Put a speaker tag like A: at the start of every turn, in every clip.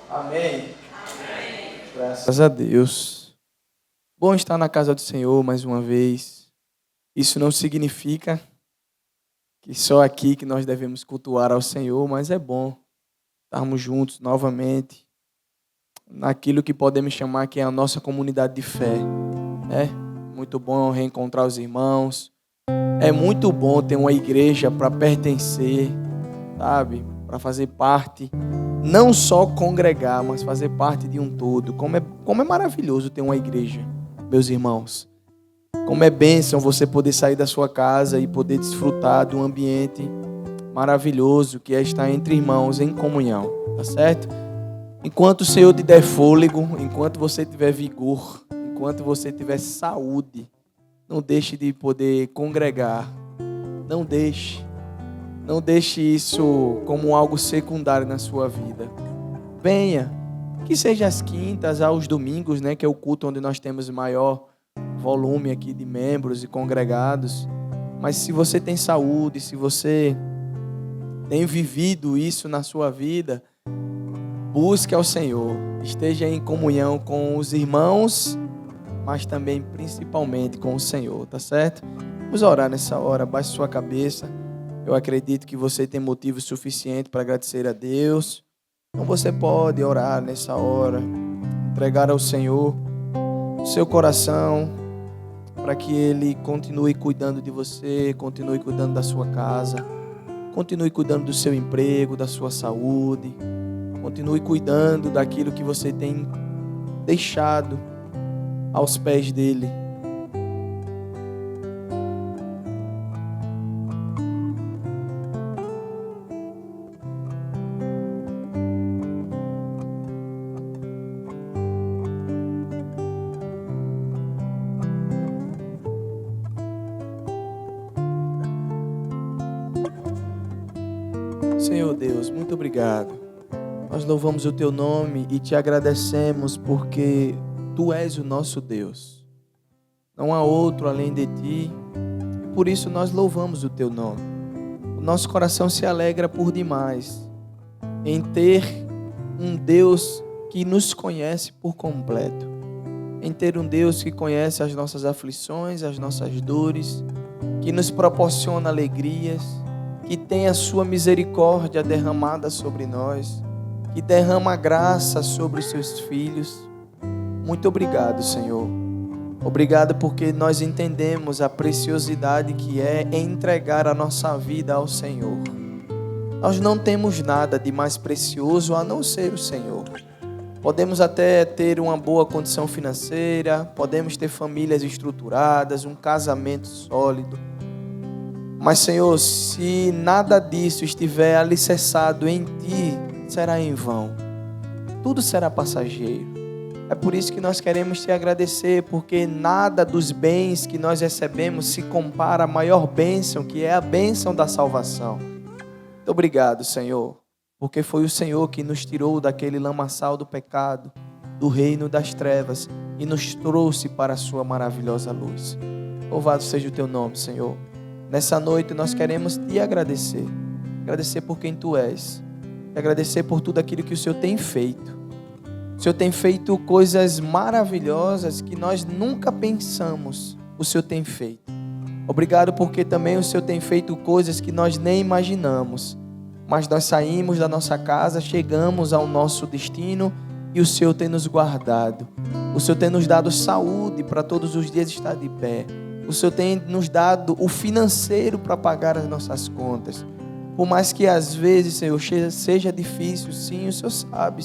A: Amém. Graças a Deus. Bom estar na casa do Senhor mais uma vez. Isso não significa que só aqui que nós devemos cultuar ao Senhor, mas é bom estarmos juntos novamente naquilo que podemos chamar que é a nossa comunidade de fé. É muito bom reencontrar os irmãos. É muito bom ter uma igreja para pertencer, sabe? Para fazer parte, não só congregar, mas fazer parte de um todo. Como é maravilhoso ter uma igreja, meus irmãos. Como é bênção você poder sair da sua casa e poder desfrutar de um ambiente maravilhoso que é estar entre irmãos em comunhão, tá certo? Enquanto o Senhor te der fôlego, enquanto você tiver vigor, enquanto você tiver saúde, não deixe de poder congregar. Não deixe isso como algo secundário na sua vida. Venha, que seja às quintas, aos domingos, né, que é o culto onde nós temos maior volume aqui de membros e congregados. Mas se você tem saúde, se você tem vivido isso na sua vida, busque ao Senhor. Esteja em comunhão com os irmãos, mas também principalmente com o Senhor, tá certo? Vamos orar nessa hora, baixe sua cabeça. Eu acredito que você tem motivo suficiente para agradecer a Deus. Então você pode orar nessa hora, entregar ao Senhor o seu coração, para que Ele continue cuidando de você, continue cuidando da sua casa, continue cuidando do seu emprego, da sua saúde, continue cuidando daquilo que você tem deixado aos pés dEle. Senhor Deus, muito obrigado. Nós louvamos o Teu nome e Te agradecemos porque Tu és o nosso Deus. Não há outro além de Ti e por isso nós louvamos o Teu nome. O nosso coração se alegra por demais em ter um Deus que nos conhece por completo. Em ter um Deus que conhece as nossas aflições, as nossas dores, que nos proporciona alegrias, que tem a sua misericórdia derramada sobre nós, que derrama graça sobre os seus filhos. Muito obrigado, Senhor. Obrigado porque nós entendemos a preciosidade que é entregar a nossa vida ao Senhor. Nós não temos nada de mais precioso a não ser o Senhor. Podemos até ter uma boa condição financeira, podemos ter famílias estruturadas, um casamento sólido. Mas, Senhor, se nada disso estiver alicerçado em Ti, será em vão. Tudo será passageiro. É por isso que nós queremos Te agradecer, porque nada dos bens que nós recebemos se compara à maior bênção, que é a bênção da salvação. Muito obrigado, Senhor, porque foi o Senhor que nos tirou daquele lamaçal do pecado, do reino das trevas, e nos trouxe para a Sua maravilhosa luz. Louvado seja o Teu nome, Senhor. Nessa noite nós queremos Te agradecer. Agradecer por quem Tu és. E agradecer por tudo aquilo que o Senhor tem feito. O Senhor tem feito coisas maravilhosas que nós nunca pensamos. O Senhor tem feito. Obrigado porque também o Senhor tem feito coisas que nós nem imaginamos. Mas nós saímos da nossa casa, chegamos ao nosso destino e o Senhor tem nos guardado. O Senhor tem nos dado saúde para todos os dias estar de pé. O Senhor tem nos dado o financeiro para pagar as nossas contas. Por mais que às vezes, Senhor, seja difícil, sim, o Senhor sabe.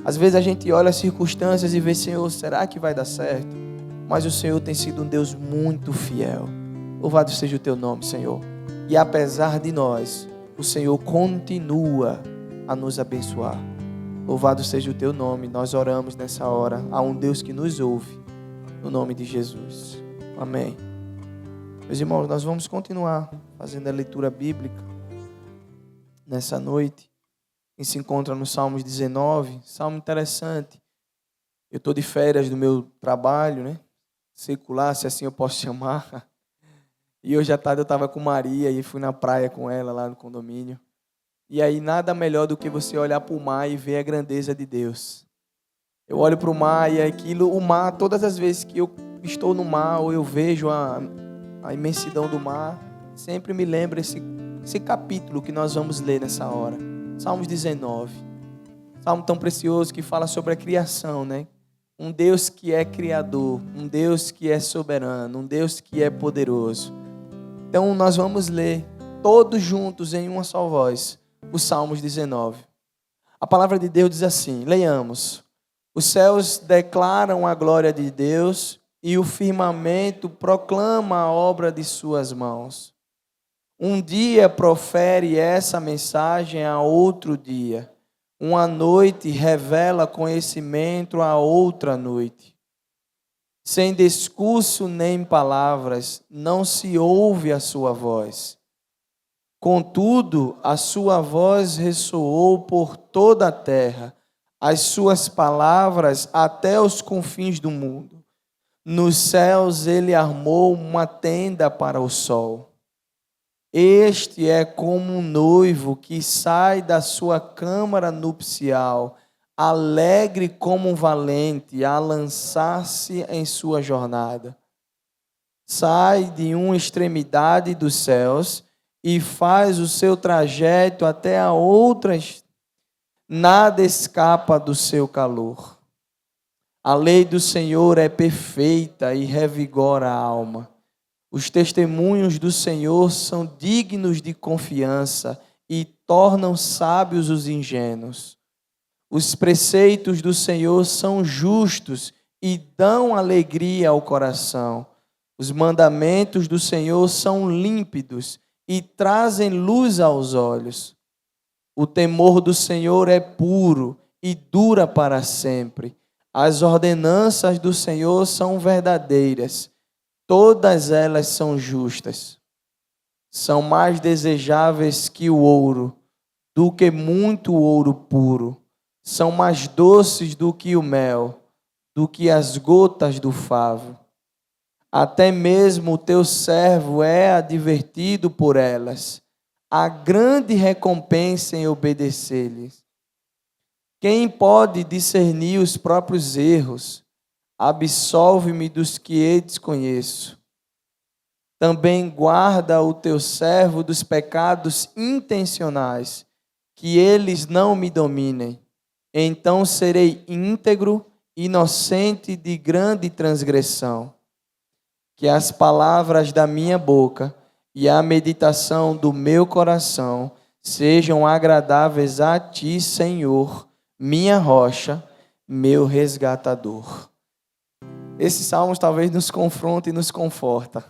A: Às vezes a gente olha as circunstâncias e vê, Senhor, será que vai dar certo? Mas o Senhor tem sido um Deus muito fiel. Louvado seja o Teu nome, Senhor. E apesar de nós, o Senhor continua a nos abençoar. Louvado seja o Teu nome. Nós oramos nessa hora a um Deus que nos ouve. No nome de Jesus. Amém. Meus irmãos, nós vamos continuar fazendo a leitura bíblica nessa noite. Quem se encontra no Salmos 19, salmo interessante. Eu estou de férias do meu trabalho, né? Secular, se assim eu posso chamar. E hoje à tarde eu estava com Maria e fui na praia com ela lá no condomínio. E aí nada melhor do que você olhar para o mar e ver a grandeza de Deus. Eu olho para o mar e aquilo, o mar, todas as vezes que eu estou no mar ou eu vejo a imensidão do mar, sempre me lembra esse capítulo que nós vamos ler nessa hora. Salmos 19. Salmo tão precioso que fala sobre a criação, né? Um Deus que é criador, um Deus que é soberano, um Deus que é poderoso. Então nós vamos ler todos juntos em uma só voz os Salmos 19. A palavra de Deus diz assim, leiamos. Os céus declaram a glória de Deus e o firmamento proclama a obra de suas mãos. Um dia profere essa mensagem a outro dia. Uma noite revela conhecimento a outra noite. Sem discurso nem palavras, não se ouve a sua voz. Contudo, a sua voz ressoou por toda a terra, as suas palavras até os confins do mundo. Nos céus ele armou uma tenda para o sol. Este é como um noivo que sai da sua câmara nupcial, alegre como um valente a lançar-se em sua jornada. Sai de uma extremidade dos céus e faz o seu trajeto até a outra. Nada escapa do seu calor. A lei do Senhor é perfeita e revigora a alma. Os testemunhos do Senhor são dignos de confiança e tornam sábios os ingênuos. Os preceitos do Senhor são justos e dão alegria ao coração. Os mandamentos do Senhor são límpidos e trazem luz aos olhos. O temor do Senhor é puro e dura para sempre. As ordenanças do Senhor são verdadeiras. Todas elas são justas. São mais desejáveis que o ouro, do que muito ouro puro. São mais doces do que o mel, do que as gotas do favo. Até mesmo o teu servo é advertido por elas. Há grande recompensa em obedecer-lhes. Quem pode discernir os próprios erros? Absolve-me dos que eles conheço. Também guarda o teu servo dos pecados intencionais, que eles não me dominem. Então serei íntegro, inocente de grande transgressão. Que as palavras da minha boca e a meditação do meu coração sejam agradáveis a ti, Senhor, minha rocha, meu resgatador. Esses salmos talvez nos confronta e nos conforta.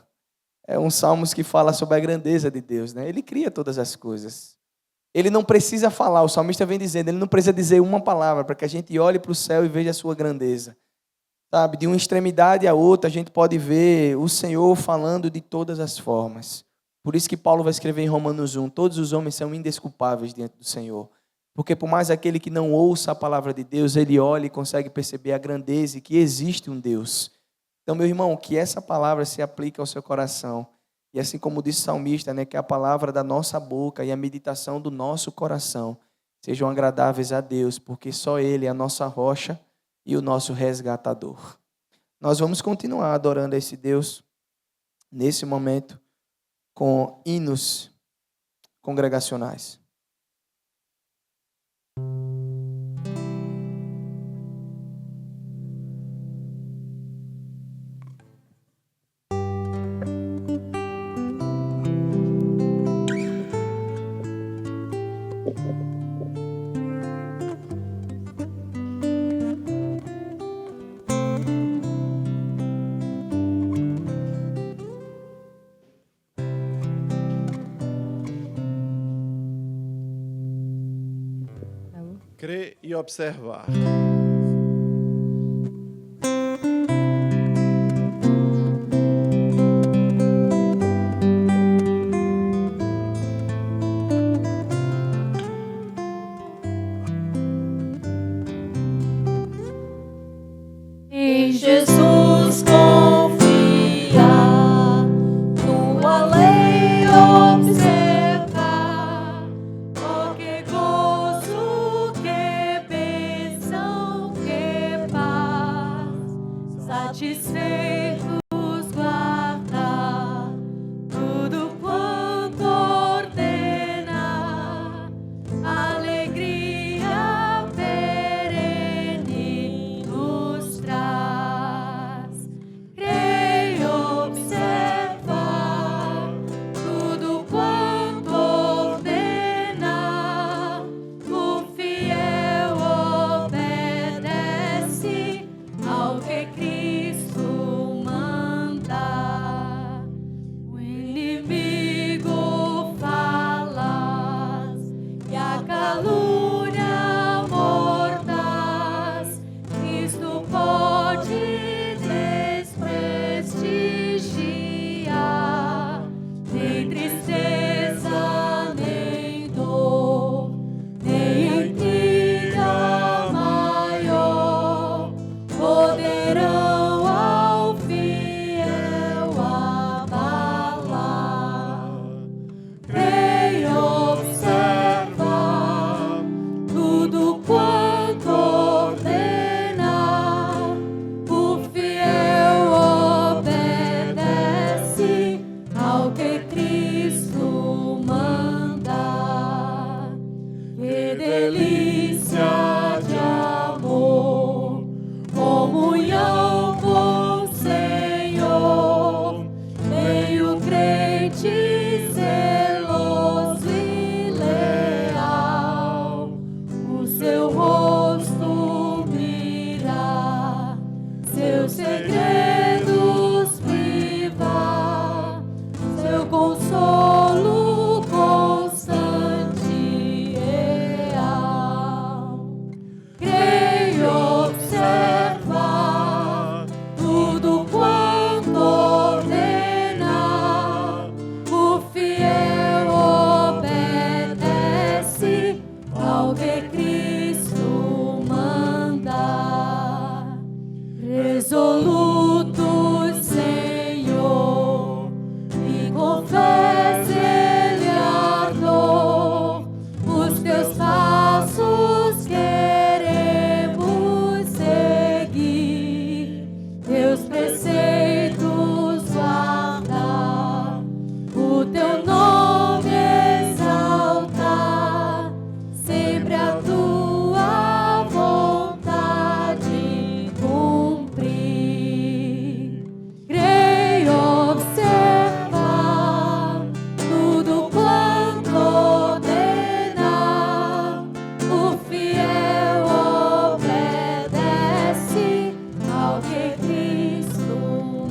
A: É um salmos que fala sobre a grandeza de Deus, né? Ele cria todas as coisas. Ele não precisa falar, o salmista vem dizendo, ele não precisa dizer uma palavra para que a gente olhe para o céu e veja a sua grandeza. Sabe, de uma extremidade à outra a gente pode ver o Senhor falando de todas as formas. Por isso que Paulo vai escrever em Romanos 1, todos os homens são indesculpáveis diante do Senhor. Porque por mais aquele que não ouça a palavra de Deus, ele olha e consegue perceber a grandeza e que existe um Deus. Então, meu irmão, que essa palavra se aplique ao seu coração. E assim como disse o salmista, né, que a palavra da nossa boca e a meditação do nosso coração sejam agradáveis a Deus, porque só Ele é a nossa rocha e o nosso resgatador. Nós vamos continuar adorando a esse Deus nesse momento com hinos congregacionais.
B: Crer e observar.
C: Em Jesus confiar, tua lei observar, porque Antes feitos guarda tudo quanto ordena, alegria perene nos traz. Creio observar tudo quanto ordena, o fiel obedece ao que Cristo manda. O inimigo fala e a calúnia mordaz, Cristo pode desprestigiar. Nem tristeza, nem dor, nem intriga maior poderão ao fiel abalar. Creio observar tudo quanto ordena, o fiel obedece ao que Cristo manda. Que delícia de amor, comunhão com o Senhor, meio crente zeloso e leal, o seu rosto mirar, seus segredos privar, seu consolo constante e real. Creio observar tudo quanto ordena, o fiel obedece ao que Cristo manda. Resoluto, Senhor, e confesse ele a dor, os teus passos queremos seguir, teus preceitos guardar, o teu nome exaltar, sempre a tua vontade cumprir. Creio observar tudo quanto ordena, o fiel obedece ao que Cristo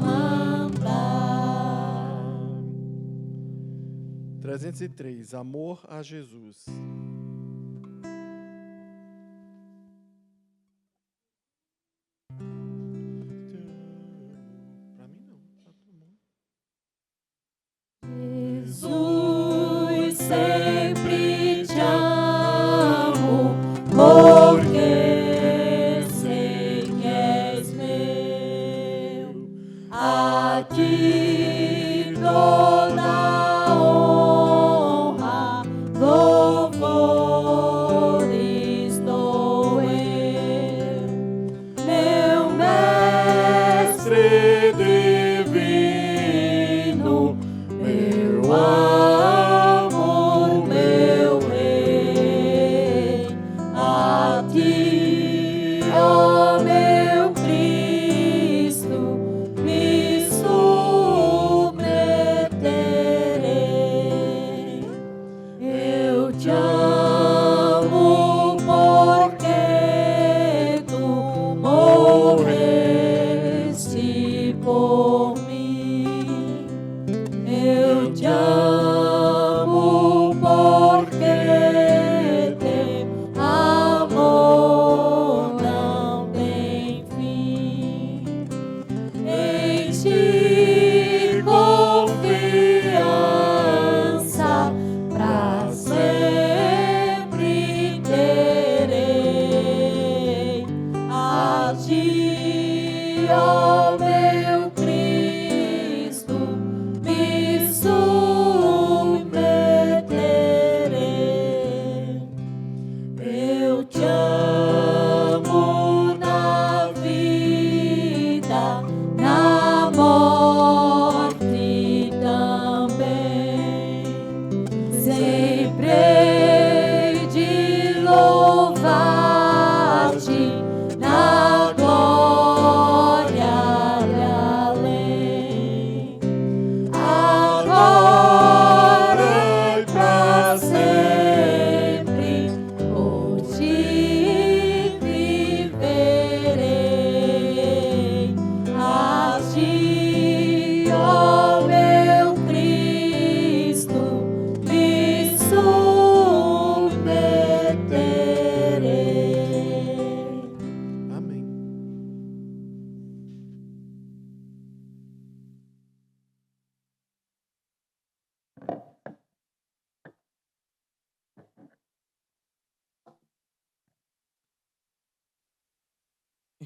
C: manda.
B: 303. Amor a Jesus. Pra mim não, pra todo mundo.
C: Jesus, sempre te amo, porque sei que és meu. A ti toda honra, louvores dou eu, meu mestre divino, meu amor, meu rei. A ti, ó meu Cristo, me submeterei. Eu te amo porque tu morreste por mim. Eu te amo porque teu amor não tem fim. Em ti confiança pra sempre terei. A ti, ó meu Cristo, me submeterei. Eu te amo na vida,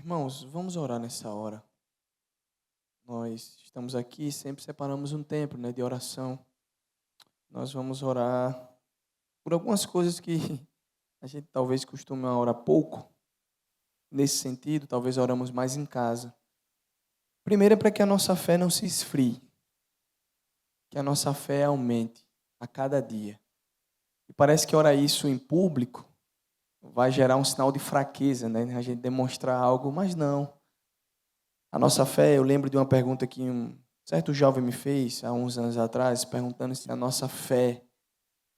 A: Irmãos, vamos orar nessa hora. Nós estamos aqui, sempre separamos um tempo, né, de oração. Nós vamos orar por algumas coisas que a gente talvez costume orar pouco. Nesse sentido, talvez oramos mais em casa. Primeiro é para que a nossa fé não se esfrie. Que a nossa fé aumente a cada dia. E parece que orar isso em público vai gerar um sinal de fraqueza, né? A gente demonstrar algo, mas não. A nossa fé, eu lembro de uma pergunta que um certo jovem me fez há uns anos atrás, perguntando se a nossa fé,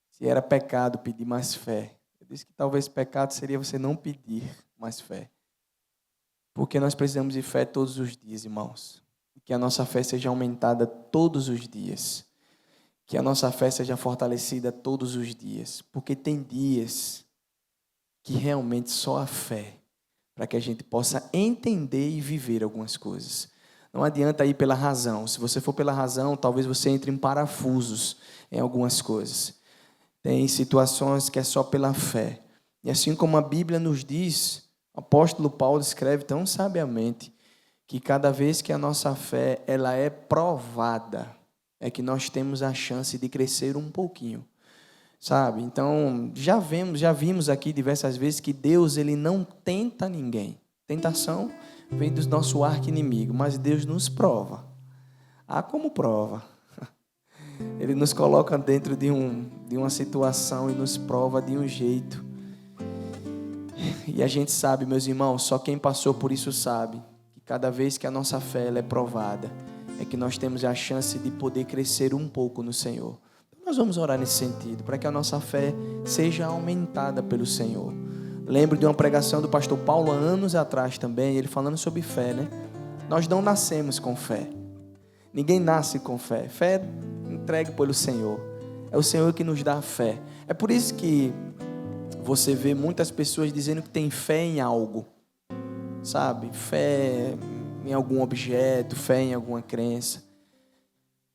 A: se era pecado pedir mais fé. Eu disse que talvez pecado seria você não pedir mais fé. Porque nós precisamos de fé todos os dias, irmãos. Que a nossa fé seja aumentada todos os dias. Que a nossa fé seja fortalecida todos os dias. Porque tem dias que realmente só a fé, para que a gente possa entender e viver algumas coisas. Não adianta ir pela razão. Se você for pela razão, talvez você entre em parafusos em algumas coisas. Tem situações que é só pela fé. E assim como a Bíblia nos diz, o apóstolo Paulo escreve tão sabiamente que cada vez que a nossa fé ela é provada, é que nós temos a chance de crescer um pouquinho. Sabe? Então, já vimos aqui diversas vezes que Deus ele não tenta ninguém. Tentação vem do nosso arqui-inimigo, mas Deus nos prova. Como prova? Ele nos coloca dentro de uma situação e nos prova de um jeito. E a gente sabe, meus irmãos, só quem passou por isso sabe, que cada vez que a nossa fé ela é provada, é que nós temos a chance de poder crescer um pouco no Senhor. Nós vamos orar nesse sentido, para que a nossa fé seja aumentada pelo Senhor. Lembro de uma pregação do pastor Paulo há anos atrás também, ele falando sobre fé, né? Nós não nascemos com fé. Ninguém nasce com fé. Fé é entregue pelo Senhor. É o Senhor que nos dá a fé. É por isso que você vê muitas pessoas dizendo que tem fé em algo. Sabe? Fé em algum objeto, fé em alguma crença.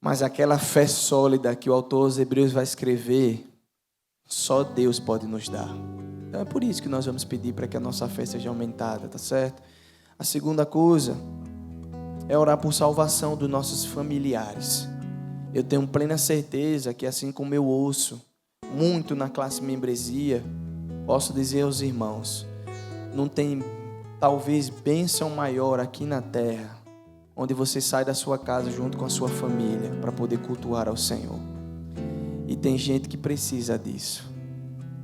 A: Mas aquela fé sólida que o autor aos Hebreus vai escrever, só Deus pode nos dar. Então é por isso que nós vamos pedir para que a nossa fé seja aumentada, tá certo? A segunda coisa é orar por salvação dos nossos familiares. Eu tenho plena certeza que assim como eu ouço muito na classe membresia, posso dizer aos irmãos, não tem talvez bênção maior aqui na terra, onde você sai da sua casa junto com a sua família para poder cultuar ao Senhor. E tem gente que precisa disso.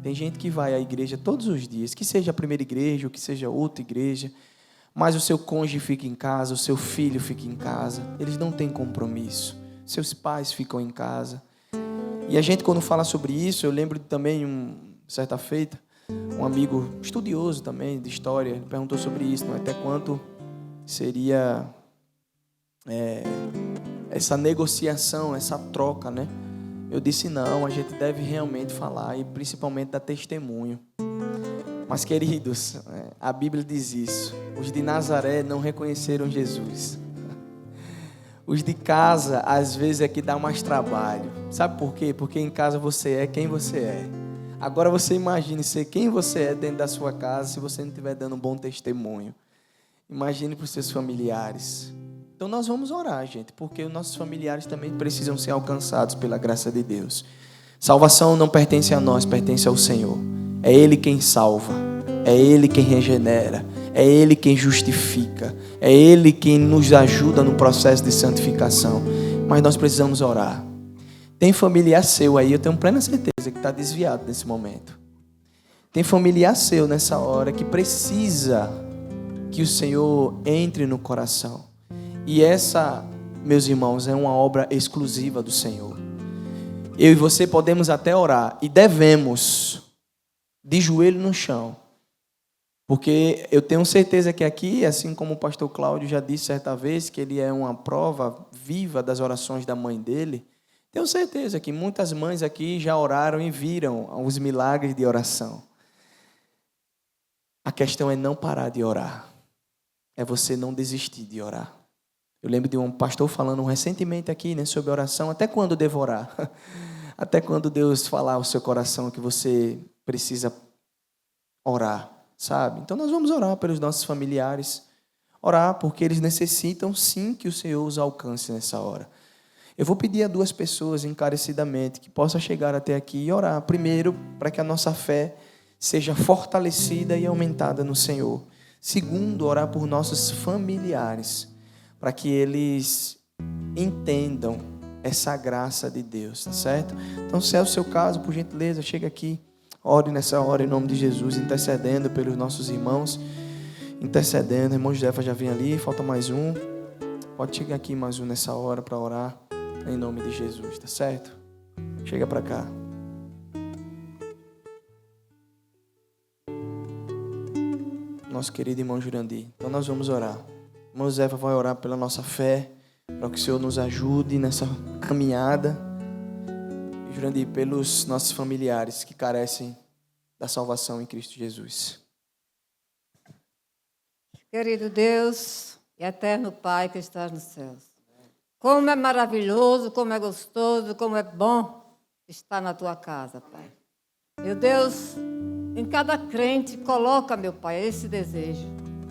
A: Tem gente que vai à igreja todos os dias, que seja a primeira igreja ou que seja outra igreja, mas o seu cônjuge fica em casa, o seu filho fica em casa, eles não têm compromisso, seus pais ficam em casa. E a gente quando fala sobre isso, eu lembro também, certa feita, um amigo estudioso também de história, ele perguntou sobre isso, até quanto seria essa negociação, essa troca, né? Eu disse não, a gente deve realmente falar e principalmente dar testemunho. Mas queridos, a Bíblia diz isso. Os de Nazaré não reconheceram Jesus. Os de casa às vezes é que dá mais trabalho. Sabe por quê? Porque em casa você é quem você é. Agora você imagine ser quem você é dentro da sua casa se você não estiver dando um bom testemunho. Imagine para os seus familiares. Então nós vamos orar, gente, porque os nossos familiares também precisam ser alcançados pela graça de Deus. Salvação não pertence a nós, pertence ao Senhor. É Ele quem salva, é Ele quem regenera, é Ele quem justifica, é Ele quem nos ajuda no processo de santificação. Mas nós precisamos orar. Tem familiar seu aí, eu tenho plena certeza que está desviado nesse momento. Tem familiar seu nessa hora que precisa que o Senhor entre no coração. E essa, meus irmãos, é uma obra exclusiva do Senhor. Eu e você podemos até orar e devemos, de joelho no chão. Porque eu tenho certeza que aqui, assim como o pastor Cláudio já disse certa vez, que ele é uma prova viva das orações da mãe dele, tenho certeza que muitas mães aqui já oraram e viram os milagres de oração. A questão é não parar de orar. É você não desistir de orar. Eu lembro de um pastor falando recentemente aqui, né, sobre oração. Até quando devorar? Até quando Deus falar ao seu coração que você precisa orar, sabe? Então nós vamos orar pelos nossos familiares. orar, porque eles necessitam sim que o Senhor os alcance nessa hora. Eu vou pedir a 2 pessoas encarecidamente que possam chegar até aqui e orar. Primeiro, para que a nossa fé seja fortalecida e aumentada no Senhor. Segundo, orar por nossos familiares, para que eles entendam essa graça de Deus, tá certo? Então, se é o seu caso, por gentileza, chega aqui, ore nessa hora em nome de Jesus, intercedendo pelos nossos irmãos, intercedendo. Irmão Josefa já vem ali, falta mais um. Pode chegar aqui mais um nessa hora para orar em nome de Jesus, tá certo? Chega para cá. Nosso querido irmão Jurandir. Então nós vamos orar. Irmão Josefa vai orar pela nossa fé, para que o Senhor nos ajude nessa caminhada. E Jurandir, pelos nossos familiares que carecem da salvação em Cristo Jesus.
D: Querido Deus e eterno Pai que estás nos céus, como é maravilhoso, como é gostoso, como é bom estar na tua casa, Pai. Meu Deus, em cada crente coloca, meu Pai, esse desejo.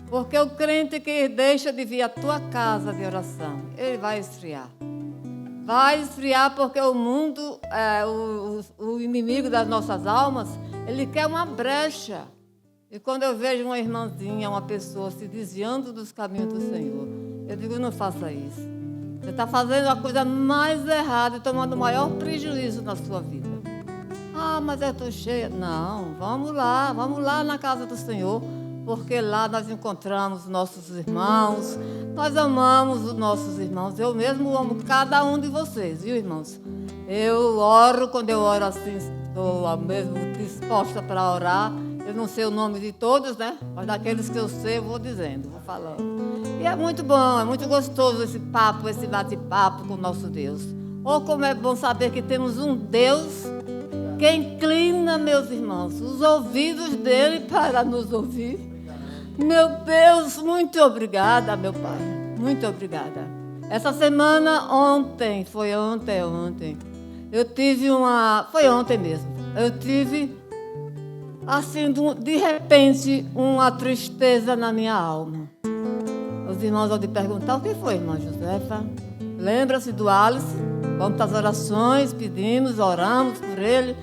D: Porque o crente que deixa de vir à tua casa de oração, ele vai esfriar. Vai esfriar porque o mundo, o inimigo das nossas almas, ele quer uma brecha. E quando eu vejo uma irmãzinha, uma pessoa se desviando dos caminhos do Senhor, eu digo, não faça isso. Você está fazendo a coisa mais errada e tomando o maior prejuízo na sua vida. Ah, mas eu estou cheia. Não, vamos lá na casa do Senhor, porque lá nós encontramos nossos irmãos, nós amamos os nossos irmãos. Eu mesmo amo cada um de vocês, viu, irmãos? Eu oro, quando eu oro assim, estou mesmo disposta para orar. Eu não sei o nome de todos, né? Mas daqueles que eu sei, eu vou dizendo, vou falando. E é muito bom, é muito gostoso esse papo, esse bate-papo com o nosso Deus. Oh, como é bom saber que temos um Deus que inclina, meus irmãos, os ouvidos dele para nos ouvir. Meu Deus, muito obrigada, meu Pai. Muito obrigada. Essa semana, foi ontem. Eu tive foi ontem mesmo. Eu tive, assim, de repente, uma tristeza na minha alma. Os irmãos vão te perguntar, o que foi, irmã Josefa? Lembra-se do Alice? Vamos para as orações, pedimos, oramos por ele,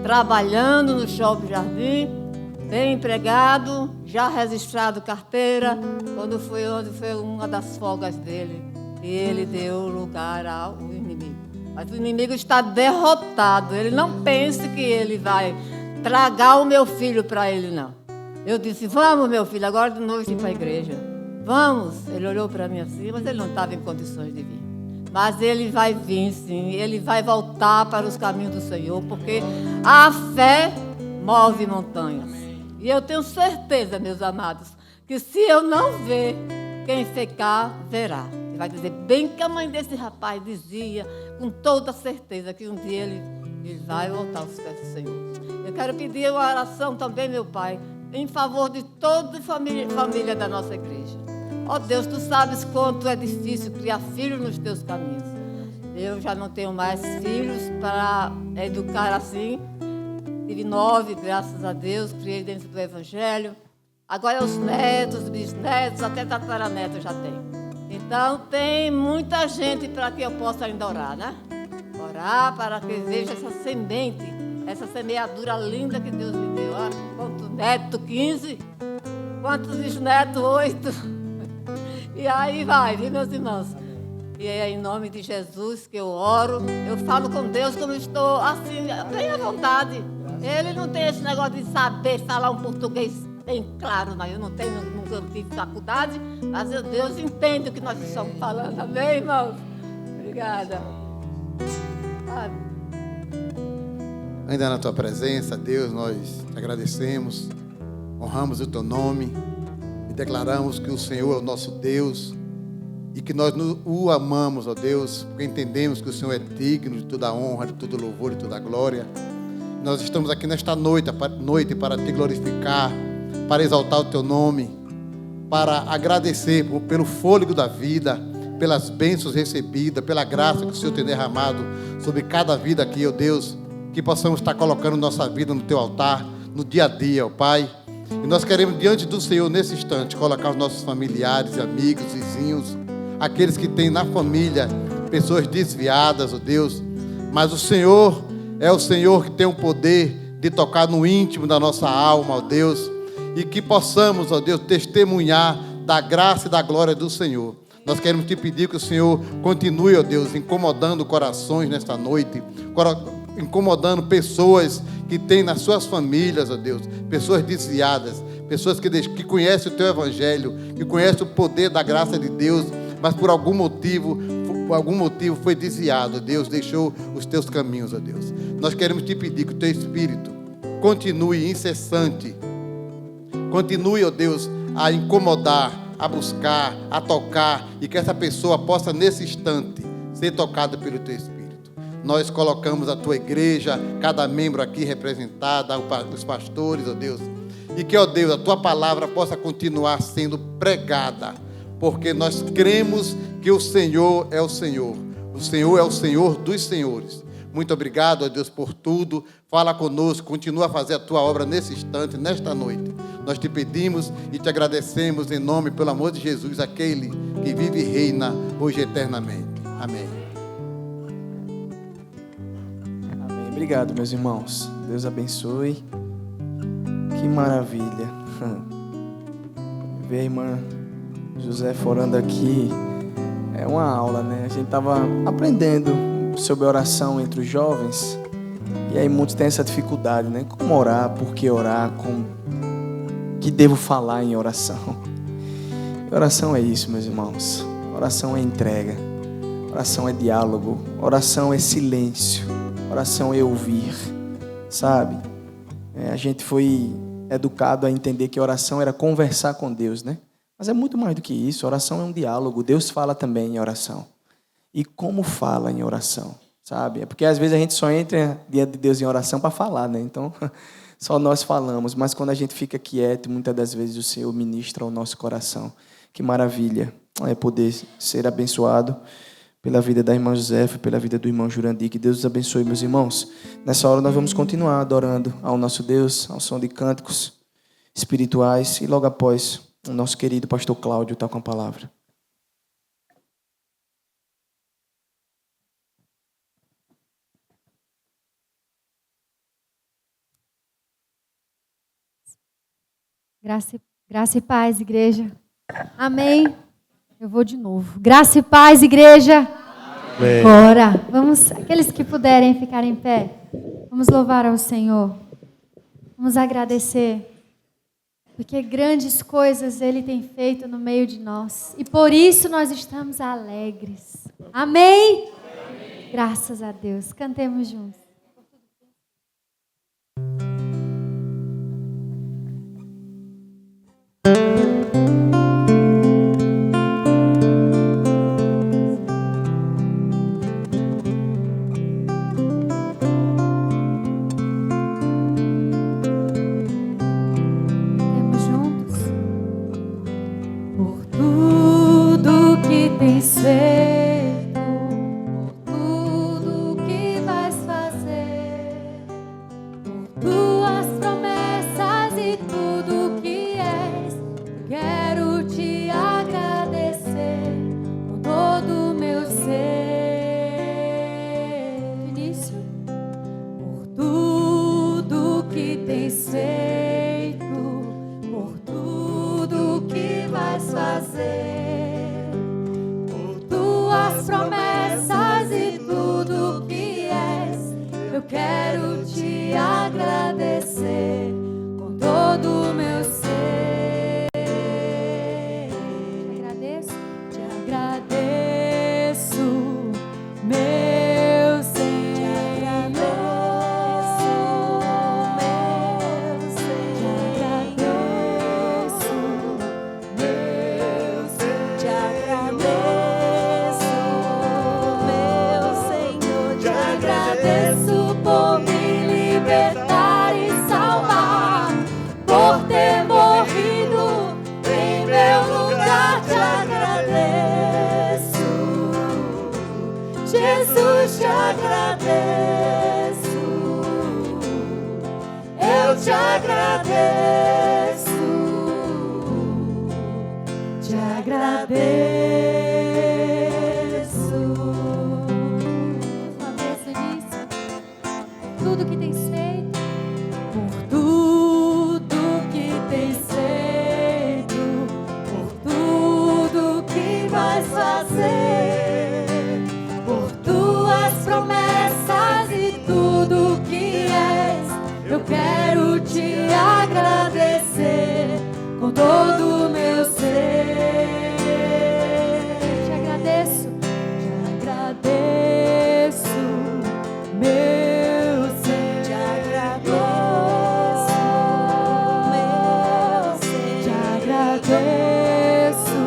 D: trabalhando no Shopping Jardim, bem empregado, já registrado carteira. Quando foi onde foi uma das folgas dele, e ele deu lugar ao inimigo. Mas o inimigo está derrotado. Ele não pense que ele vai tragar o meu filho para ele, não. Eu disse, vamos, meu filho, agora de noite ir para a igreja. Vamos. Ele olhou para mim assim, mas ele não estava em condições de vir. Mas ele vai vir, sim. Ele vai voltar para os caminhos do Senhor, porque a fé move montanhas. E eu tenho certeza, meus amados, que se eu não ver, quem ficar, verá. Ele vai dizer, bem que a mãe desse rapaz dizia, com toda certeza, que um dia ele vai voltar aos pés do Senhor. Eu quero pedir uma oração também, meu Pai, em favor de toda a família da nossa igreja. Ó Deus, tu sabes quanto é difícil criar filhos nos teus caminhos. Eu já não tenho mais filhos para educar assim. Tive 9, graças a Deus, criei dentro do Evangelho. Agora os netos, bisnetos, até tataraneto já tem. Então tem muita gente para que eu possa ainda orar, né? Orar para que veja essa semente, essa semeadura linda que Deus me deu. Ah, quanto neto, 15? Quantos bisnetos, 8? E aí vai, viu, meus irmãos? E é em nome de Jesus que eu oro. Eu falo com Deus como estou assim, bem à vontade. Ele não tem esse negócio de saber falar um português bem claro, mas eu não tenho, nunca tive faculdade. Mas Deus entende o que nós estamos falando. Amém, irmãos? Obrigada.
E: Ainda na tua presença, Deus, nós te agradecemos, honramos o teu nome e declaramos que o Senhor é o nosso Deus e que nós o amamos, ó Deus, porque entendemos que o Senhor é digno de toda a honra, de todo louvor e toda a glória. Nós estamos aqui nesta noite para te glorificar, para exaltar o teu nome, para agradecer pelo fôlego da vida, pelas bênçãos recebidas, pela graça que o Senhor tem derramado sobre cada vida aqui, ó Deus, que possamos estar colocando nossa vida no teu altar, no dia a dia, ó Pai, E nós queremos, diante do Senhor, nesse instante, colocar os nossos familiares, amigos, vizinhos, aqueles que têm na família pessoas desviadas, ó Deus. Mas o Senhor é o Senhor que tem o poder de tocar no íntimo da nossa alma, ó Deus. E que possamos, ó Deus, testemunhar da graça e da glória do Senhor. Nós queremos te pedir que o Senhor continue, ó Deus, incomodando corações nesta noite, incomodando pessoas que têm nas suas famílias, ó Deus, pessoas desviadas, pessoas que conhecem o teu evangelho, que conhecem o poder da graça de Deus, mas por algum motivo foi desviado, ó Deus, deixou os teus caminhos, ó Deus. Nós queremos te pedir que o teu Espírito continue incessante, continue, ó Deus, a incomodar, a buscar, a tocar, e que essa pessoa possa nesse instante ser tocada pelo teu Espírito. Nós colocamos a tua igreja, cada membro aqui representada, os pastores, ó Deus, e que, ó Deus, a tua palavra possa continuar sendo pregada, porque nós cremos que o Senhor é o Senhor é o Senhor dos senhores. Muito obrigado, ó Deus, por tudo. Fala conosco, continua a fazer a tua obra nesse instante, nesta noite. Nós te pedimos e te agradecemos em nome, pelo amor de Jesus, aquele que vive e reina hoje eternamente. Amém.
A: Amém. Obrigado, meus irmãos. Deus abençoe. Que maravilha. Ver a irmã José orando aqui é uma aula, né? A gente estava aprendendo sobre oração entre os jovens. E aí muitos têm essa dificuldade, né? Como orar, por que orar, como que devo falar em oração. E oração é isso, meus irmãos. Oração é entrega. Oração é diálogo. Oração é silêncio. Oração é ouvir. Sabe? A gente foi educado a entender que oração era conversar com Deus, né? Mas é muito mais do que isso. Oração é um diálogo. Deus fala também em oração. E como fala em oração, sabe? É porque às vezes a gente só entra diante de Deus em oração para falar, né? Então, só nós falamos. Mas quando a gente fica quieto, muitas das vezes o Senhor ministra ao nosso coração. Que maravilha é poder ser abençoado pela vida da irmã Josefa, pela vida do irmão Jurandir. Que Deus os abençoe, meus irmãos. Nessa hora nós vamos continuar adorando ao nosso Deus, ao som de cânticos espirituais. E logo após, o nosso querido pastor Cláudio está com a palavra.
C: Graça e paz, igreja. Amém. Eu vou de novo. Graça e paz, igreja. Amém. Bora. Vamos, aqueles que puderem ficar em pé, vamos louvar ao Senhor. Vamos agradecer, porque grandes coisas Ele tem feito no meio de nós. E por isso nós estamos alegres. Amém? Amém. Graças a Deus. Cantemos juntos.
F: te agradeço.
C: te agradeço. Uma vez no início, tudo que tens feito, por tudo que tens feito, por tudo que vais fazer, por tuas promessas e tudo que és, eu quero te agradecer com todo o meu ser. Te agradeço, meu ser. Te agradeço, meu ser. Te agradeço,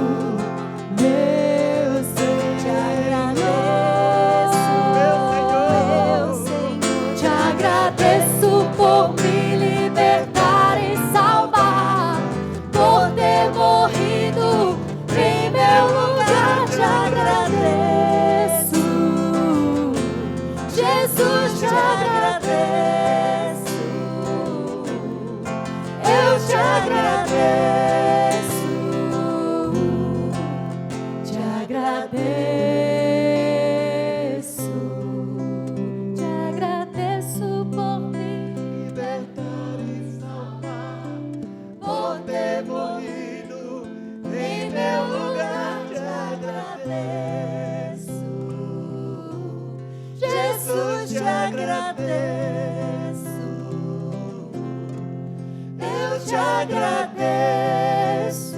C: meu ser. Te agradeço, meu Senhor. Te agradeço por me libertar e salvar, por ter morrido em meu lugar. Te agradeço, Jesus, te agradeço, eu te agradeço, te agradeço, te agradeço por me libertar e salvar, por ter morrido em meu lugar. Te agradeço, Jesus, te agradeço, eu te agradeço,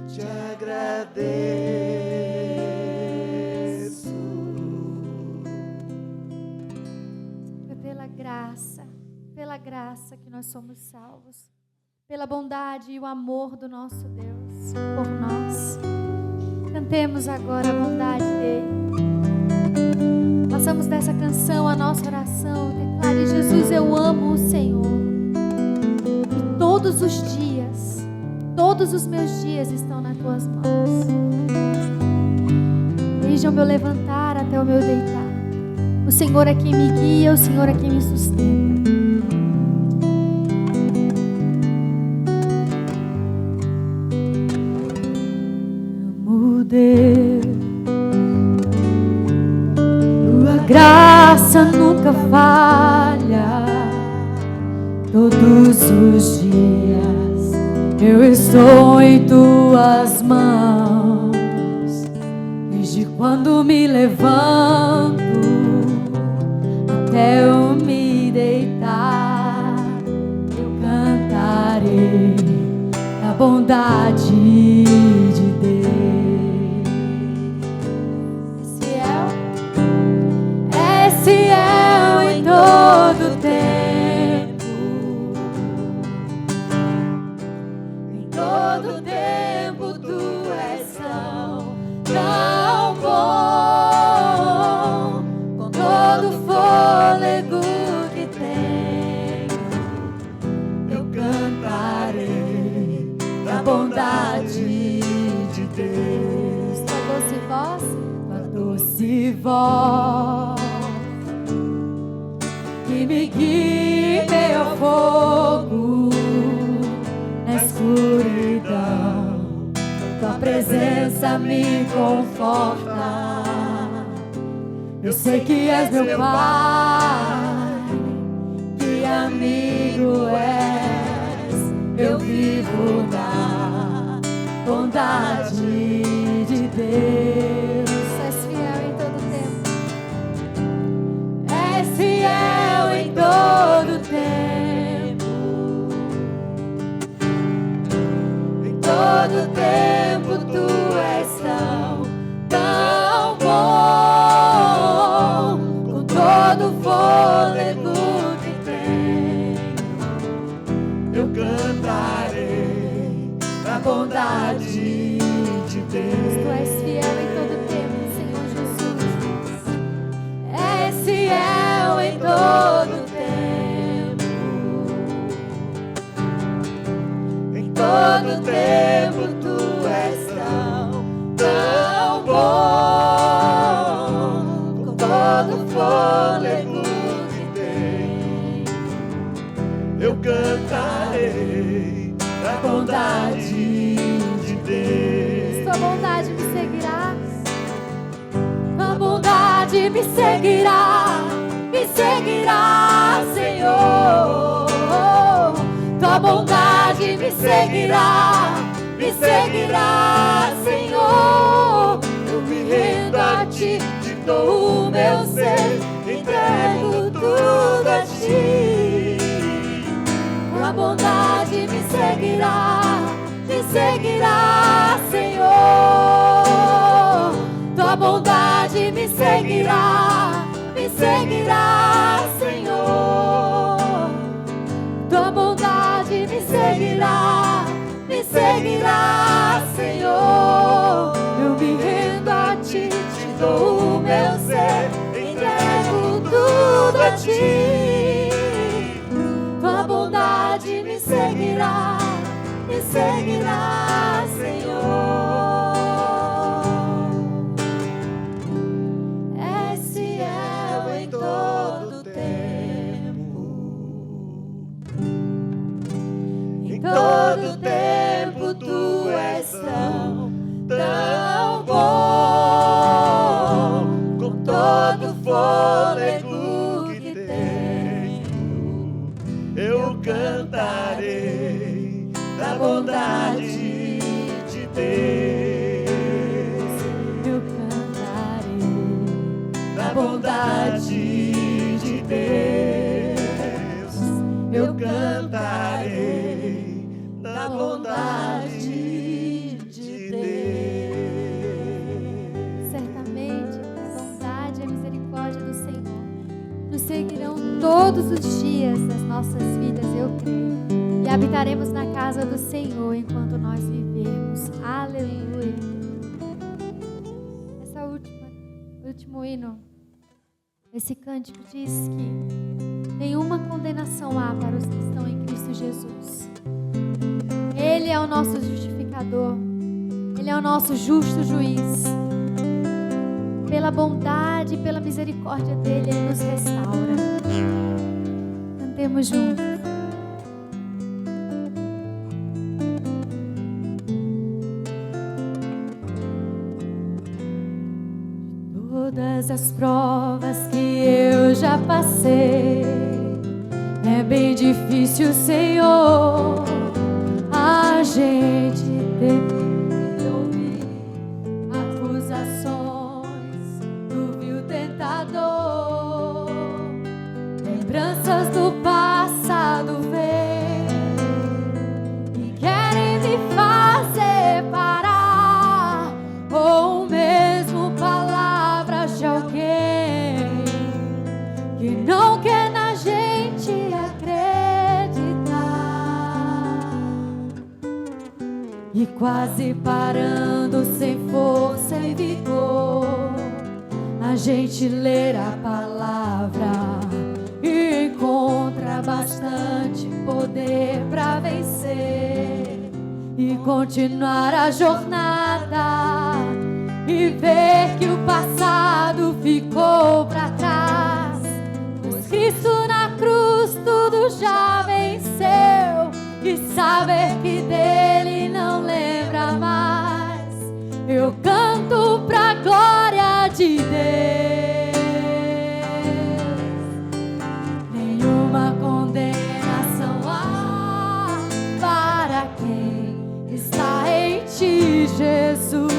C: te agradeço. É pela graça que nós somos salvos, pela bondade e o amor do nosso Deus por nós. Cantemos agora a bondade dele. Façamos dessa canção a nossa oração. Declare: Jesus, eu amo o Senhor. E todos os dias, todos os meus dias estão nas tuas mãos. Desde o meu levantar até o meu deitar, o Senhor é quem me guia, o Senhor é quem me sustenta. Deus, tua graça nunca falha. Todos os dias eu estou em tuas mãos. Desde quando me levanto até eu me deitar, eu cantarei a bondade de Deus. Fiel em todo tempo, em todo tempo tu és tão bom, com todo o fôlego que tenho, eu cantarei da bondade de Deus. Tua doce voz, tua doce voz que me guie meu fogo na escuridão, tua presença me conforta. Eu sei que és meu Pai, que amigo és, eu vivo na bondade de Deus. És fiel em todo tempo, és fiel em todo tempo, em todo tempo tu és tão bom, com todo o fôlego que tenho, eu cantarei da bondade de Deus. Tu és fiel em todo tempo, Senhor Jesus. És fiel em todo tempo, em todo tempo tu és tão bom, com todo o fôlego que tenho,
B: eu cantarei da bondade
C: me seguirá, Senhor. Tua bondade me seguirá, Senhor. Eu me rendo a ti, te dou o meu ser, entrego tudo a ti. Tua bondade me seguirá, Senhor. Tua bondade me seguirá, Senhor. Tua bondade me seguirá, Senhor. Eu me rendo a ti, te dou o meu ser, entrego tudo a ti. Tua bondade me seguirá, Senhor. És fiel em todo tempo, em todo tempo tu és tão bom, com todo fôlego que tenho,
B: Eu cantarei da bondade de Deus,
C: eu cantarei
B: da bondade de Deus. Eu cantarei da bondade de Deus.
C: Certamente a bondade e a misericórdia do Senhor nos seguirão todos os dias das nossas vidas, eu creio. E habitaremos na casa do Senhor enquanto nós vivermos. Aleluia. Essa último hino, esse cântico diz que nenhuma condenação há para os que estão em Cristo Jesus. Ele é o nosso justificador. Ele é o nosso justo juiz. Pela bondade e pela misericórdia dele, ele nos restaura. Cantemos juntos. Todas as provas que eu já passei, é bem difícil, Senhor, a gente ter que ouvir acusações do vil tentador. Lembranças do passado vêm e querem me fazer parar, ou mesmo palavras de alguém que não quer na gente acreditar. E quase parando sem força e vigor, a gente ler a palavra e encontra bastante poder pra vencer e continuar a jornada e ver que o passado ficou pra trás, pois Cristo na cruz tudo já venceu, e saber que dele não lembra mais. Eu canto pra glória de Deus. Nenhuma condenação há para quem está em ti, Jesus,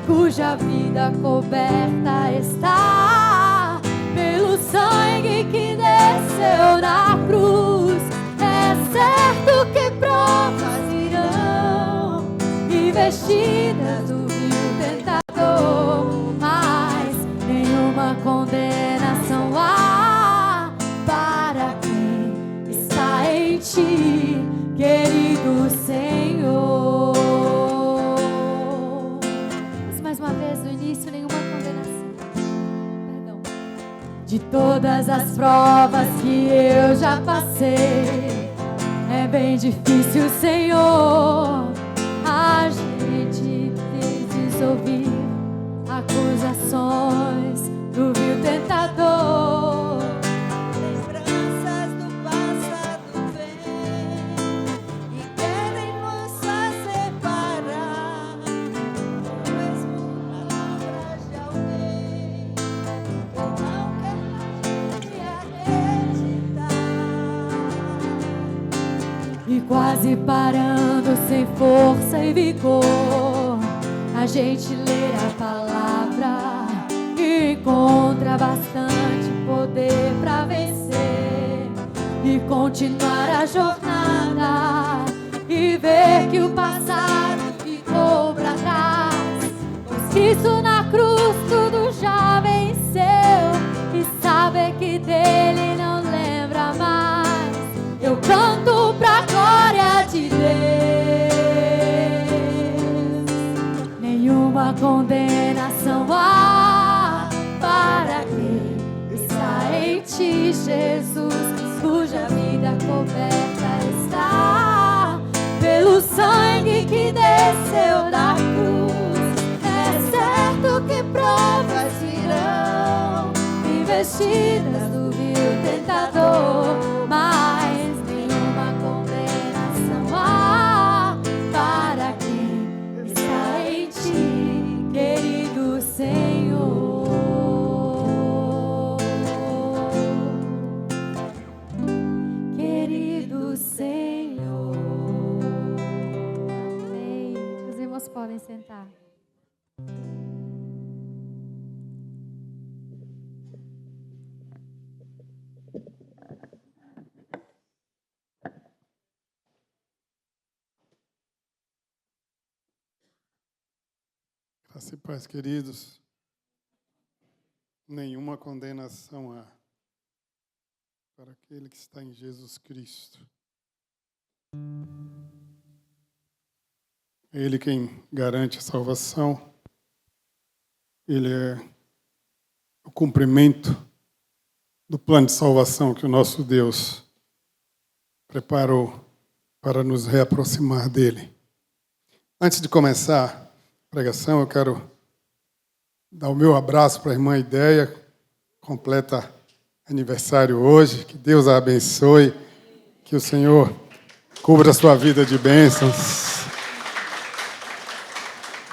C: cuja vida coberta está pelo sangue que desceu na cruz. É certo que provas irão e vestidas do vil tentador, mas nenhuma condenação há para quem está em ti, querido Senhor. Mais uma vez no início, nenhuma condenação. Perdão. De todas as provas que eu já passei, é bem difícil, Senhor, a gente ouvir acusações do vil tentador. Lembranças do passado vêm e querem nos fazer parar, ou mesmo palavras de alguém que não quase parando, sem força e vigor, a gente lê a palavra e encontra bastante poder para vencer e continuar a jornada e ver que o passado ficou para trás. Pois Cristo na cruz tudo já venceu e saber que dele não lembra mais. Eu canto pra glória de Deus. Nenhuma condenação há para quem está em ti, Jesus, cuja vida coberta está pelo sangue que desceu da cruz. É certo que provas virão, investidas do vil tentador, mas nenhuma condenação há para quem está em ti, querido Senhor. Querido Senhor. Amém. Os irmãos podem sentar.
F: Graça e paz, queridos. Nenhuma condenação há para aquele que está em Jesus Cristo. É Ele quem garante a salvação. Ele é o cumprimento do plano de salvação que o nosso Deus preparou para nos reaproximar dele. Antes de começar a pregação, eu quero dar o meu abraço para a irmã Ideia, completa aniversário hoje. Que Deus a abençoe, que o Senhor cubra a sua vida de bênçãos.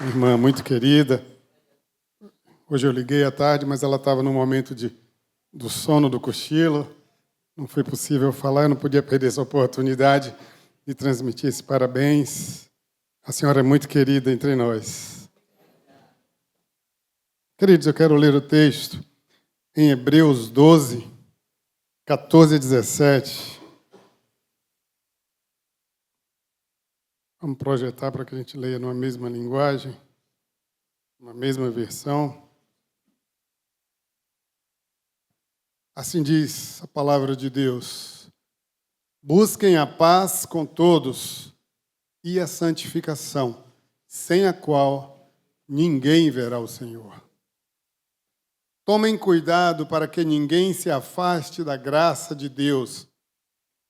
F: Uma irmã muito querida. Hoje eu liguei à tarde, mas ela estava no momento do sono, do cochilo. Não foi possível falar, eu não podia perder essa oportunidade de transmitir esse parabéns. A senhora é muito querida entre nós. Queridos, eu quero ler o texto em Hebreus 12, 14 a 17. Vamos projetar para que a gente leia numa mesma linguagem, uma mesma versão. Assim diz a palavra de Deus: busquem a paz com todos e a santificação, sem a qual ninguém verá o Senhor. Tomem cuidado para que ninguém se afaste da graça de Deus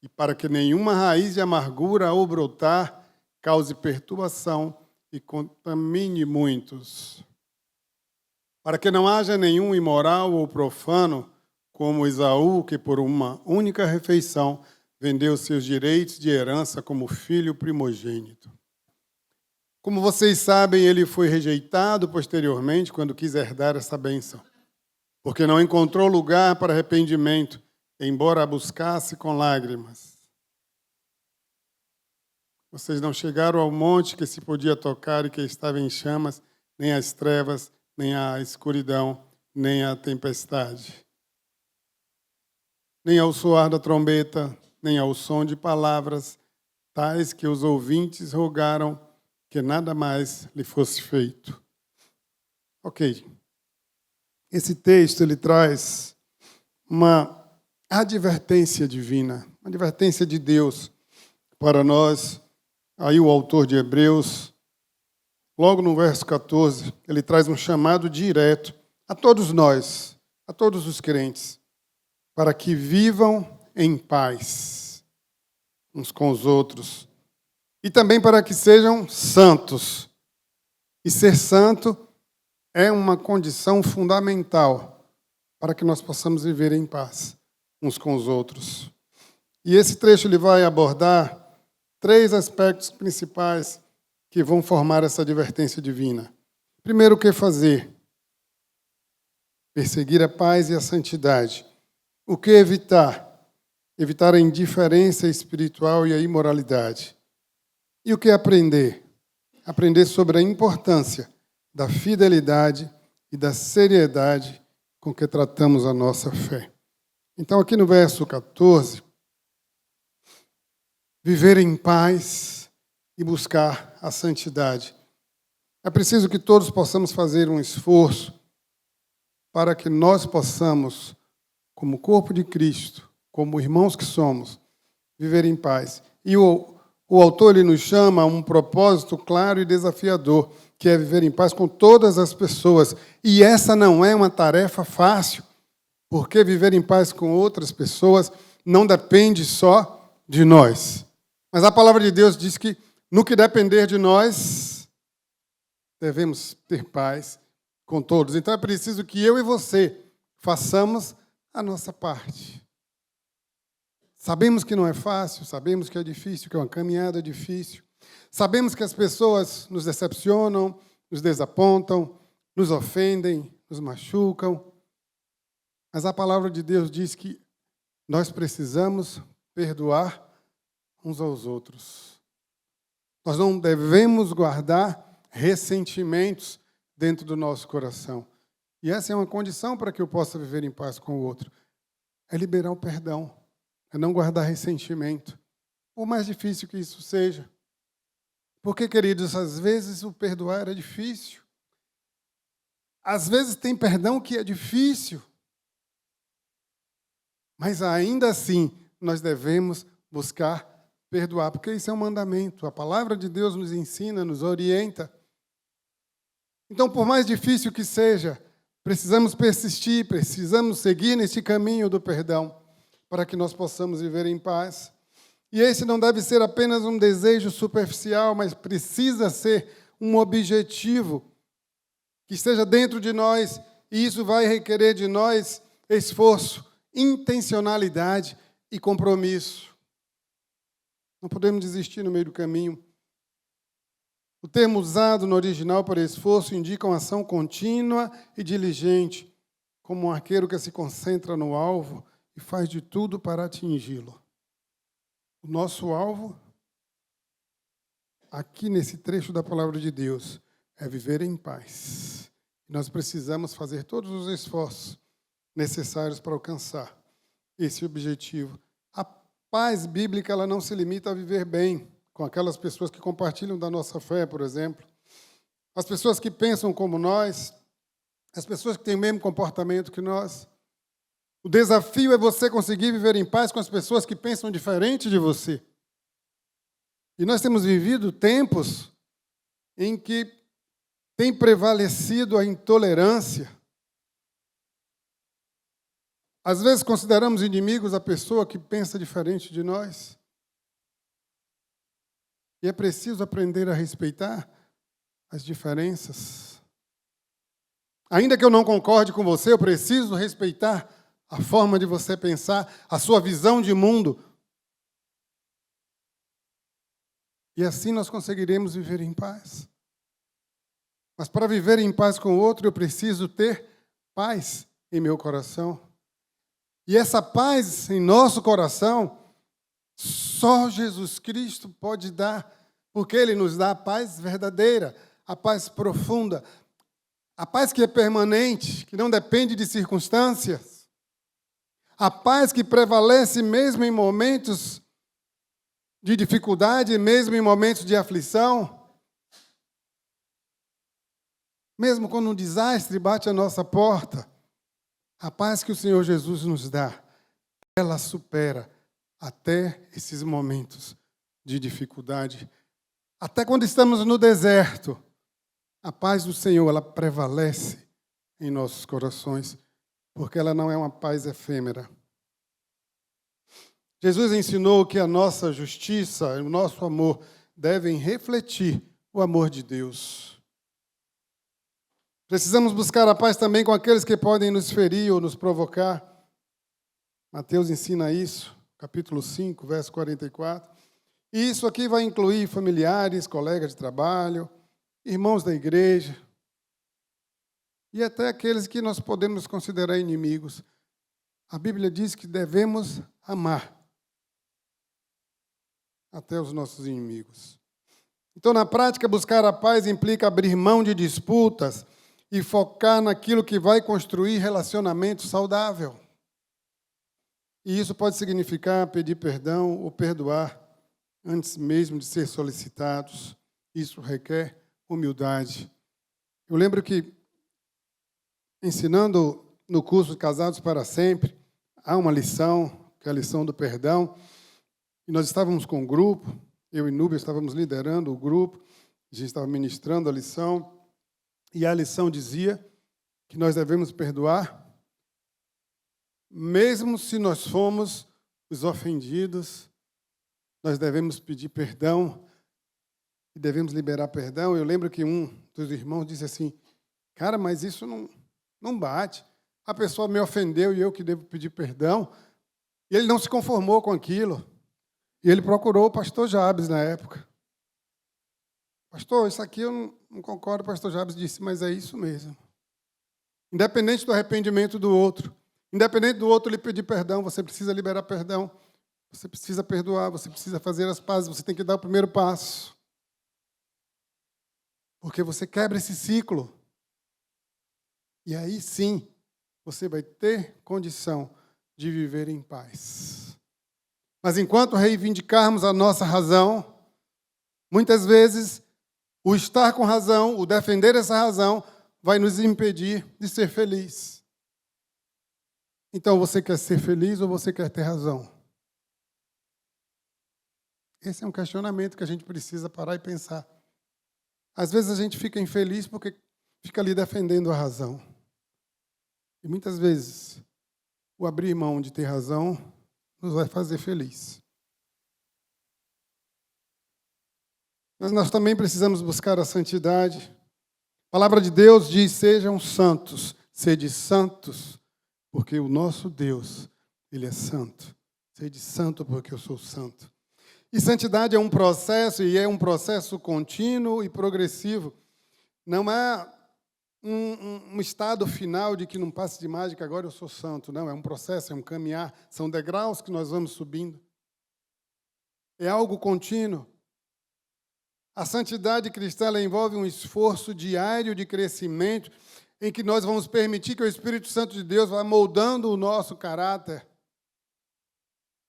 F: e para que nenhuma raiz de amargura ao brotar cause perturbação e contamine muitos. Para que não haja nenhum imoral ou profano, como Esaú, que por uma única refeição vendeu seus direitos de herança como filho primogênito. Como vocês sabem, ele foi rejeitado posteriormente quando quis herdar essa bênção, porque não encontrou lugar para arrependimento, embora a buscasse com lágrimas. Vocês não chegaram ao monte que se podia tocar e que estava em chamas, nem às trevas, nem à escuridão, nem à tempestade. Nem ao soar da trombeta, nem ao som de palavras, tais que os ouvintes rogaram que nada mais lhe fosse feito. Ok. Esse texto, ele traz uma advertência divina, uma advertência de Deus para nós. Aí o autor de Hebreus, logo no verso 14, ele traz um chamado direto a todos nós, a todos os crentes, para que vivam em paz uns com os outros. E também para que sejam santos. E ser santo é uma condição fundamental para que nós possamos viver em paz uns com os outros. E esse trecho ele vai abordar 3 aspectos principais que vão formar essa advertência divina. Primeiro, o que fazer? Perseguir a paz e a santidade. O que evitar? Evitar a indiferença espiritual e a imoralidade. E o que aprender? Aprender sobre a importância da fidelidade e da seriedade com que tratamos a nossa fé. Então, aqui no verso 14, viver em paz e buscar a santidade. É preciso que todos possamos fazer um esforço para que nós possamos, como corpo de Cristo, como irmãos que somos, viver em paz. E o autor ele nos chama a um propósito claro e desafiador, que é viver em paz com todas as pessoas. E essa não é uma tarefa fácil, porque viver em paz com outras pessoas não depende só de nós. Mas a palavra de Deus diz que, no que depender de nós, devemos ter paz com todos. Então é preciso que eu e você façamos a nossa parte. Sabemos que não é fácil, sabemos que é difícil, que é uma caminhada difícil. Sabemos que as pessoas nos decepcionam, nos desapontam, nos ofendem, nos machucam. Mas a palavra de Deus diz que nós precisamos perdoar uns aos outros. Nós não devemos guardar ressentimentos dentro do nosso coração. E essa é uma condição para que eu possa viver em paz com o outro. É liberar o perdão, é não guardar ressentimento, por mais difícil que isso seja. Porque, queridos, às vezes o perdoar é difícil. Às vezes tem perdão que é difícil. Mas ainda assim, nós devemos buscar perdoar, porque isso é um mandamento. A palavra de Deus nos ensina, nos orienta. Então, por mais difícil que seja, precisamos persistir, precisamos seguir nesse caminho do perdão, para que nós possamos viver em paz. E esse não deve ser apenas um desejo superficial, mas precisa ser um objetivo que esteja dentro de nós, e isso vai requerer de nós esforço, intencionalidade e compromisso. Não podemos desistir no meio do caminho. O termo usado no original para esforço indica uma ação contínua e diligente, como um arqueiro que se concentra no alvo e faz de tudo para atingi-lo. O nosso alvo, aqui nesse trecho da palavra de Deus, é viver em paz. Nós precisamos fazer todos os esforços necessários para alcançar esse objetivo. A paz bíblica ela não se limita a viver bem com aquelas pessoas que compartilham da nossa fé, por exemplo. As pessoas que pensam como nós, as pessoas que têm o mesmo comportamento que nós. O desafio é você conseguir viver em paz com as pessoas que pensam diferente de você. E nós temos vivido tempos em que tem prevalecido a intolerância. Às vezes consideramos inimigos a pessoa que pensa diferente de nós. E é preciso aprender a respeitar as diferenças. Ainda que eu não concorde com você, eu preciso respeitar a forma de você pensar, a sua visão de mundo. E assim nós conseguiremos viver em paz. Mas para viver em paz com o outro, eu preciso ter paz em meu coração. E essa paz em nosso coração, só Jesus Cristo pode dar, porque Ele nos dá a paz verdadeira, a paz profunda, a paz que é permanente, que não depende de circunstâncias. A paz que prevalece mesmo em momentos de dificuldade, mesmo em momentos de aflição. Mesmo quando um desastre bate à nossa porta, a paz que o Senhor Jesus nos dá, ela supera até esses momentos de dificuldade. Até quando estamos no deserto, a paz do Senhor, ela prevalece em nossos corações, porque ela não é uma paz efêmera. Jesus ensinou que a nossa justiça e o nosso amor devem refletir o amor de Deus. Precisamos buscar a paz também com aqueles que podem nos ferir ou nos provocar. Mateus ensina isso, capítulo 5, verso 44. E isso aqui vai incluir familiares, colegas de trabalho, irmãos da igreja, e até aqueles que nós podemos considerar inimigos. A Bíblia diz que devemos amar até os nossos inimigos. Então, na prática, buscar a paz implica abrir mão de disputas e focar naquilo que vai construir relacionamento saudável. E isso pode significar pedir perdão ou perdoar antes mesmo de ser solicitados. Isso requer humildade. Eu lembro que, ensinando no curso Casados para Sempre, há uma lição, que é a lição do perdão, e nós estávamos com um grupo, eu e Núbia estávamos liderando o grupo, a gente estava ministrando a lição, e a lição dizia que nós devemos perdoar, mesmo se nós fomos os ofendidos, nós devemos pedir perdão e devemos liberar perdão. Eu lembro que um dos irmãos disse assim, cara, mas isso não bate. A pessoa me ofendeu e eu que devo pedir perdão. E ele não se conformou com aquilo. E ele procurou o pastor Jabes na época. Pastor, isso aqui eu não concordo. O pastor Jabes disse, mas é isso mesmo. Independente do arrependimento do outro, independente do outro lhe pedir perdão, você precisa liberar perdão. Você precisa perdoar, você precisa fazer as pazes, você tem que dar o primeiro passo. Porque você quebra esse ciclo. E aí sim, você vai ter condição de viver em paz. Mas enquanto reivindicarmos a nossa razão, muitas vezes o estar com razão, o defender essa razão, vai nos impedir de ser feliz. Então, você quer ser feliz ou você quer ter razão? Esse é um questionamento que a gente precisa parar e pensar. Às vezes a gente fica infeliz porque fica ali defendendo a razão. E muitas vezes o abrir mão de ter razão nos vai fazer feliz. Mas nós também precisamos buscar a santidade. A palavra de Deus diz, sejam santos, sede santos, porque o nosso Deus, Ele é santo. Sede santo porque eu sou santo. E santidade é um processo, e é um processo contínuo e progressivo. Não é um estado final de que num passe de mágica agora eu sou santo. Não, é um processo, é um caminhar. São degraus que nós vamos subindo. É algo contínuo. A santidade cristã ela envolve um esforço diário de crescimento em que nós vamos permitir que o Espírito Santo de Deus vá moldando o nosso caráter.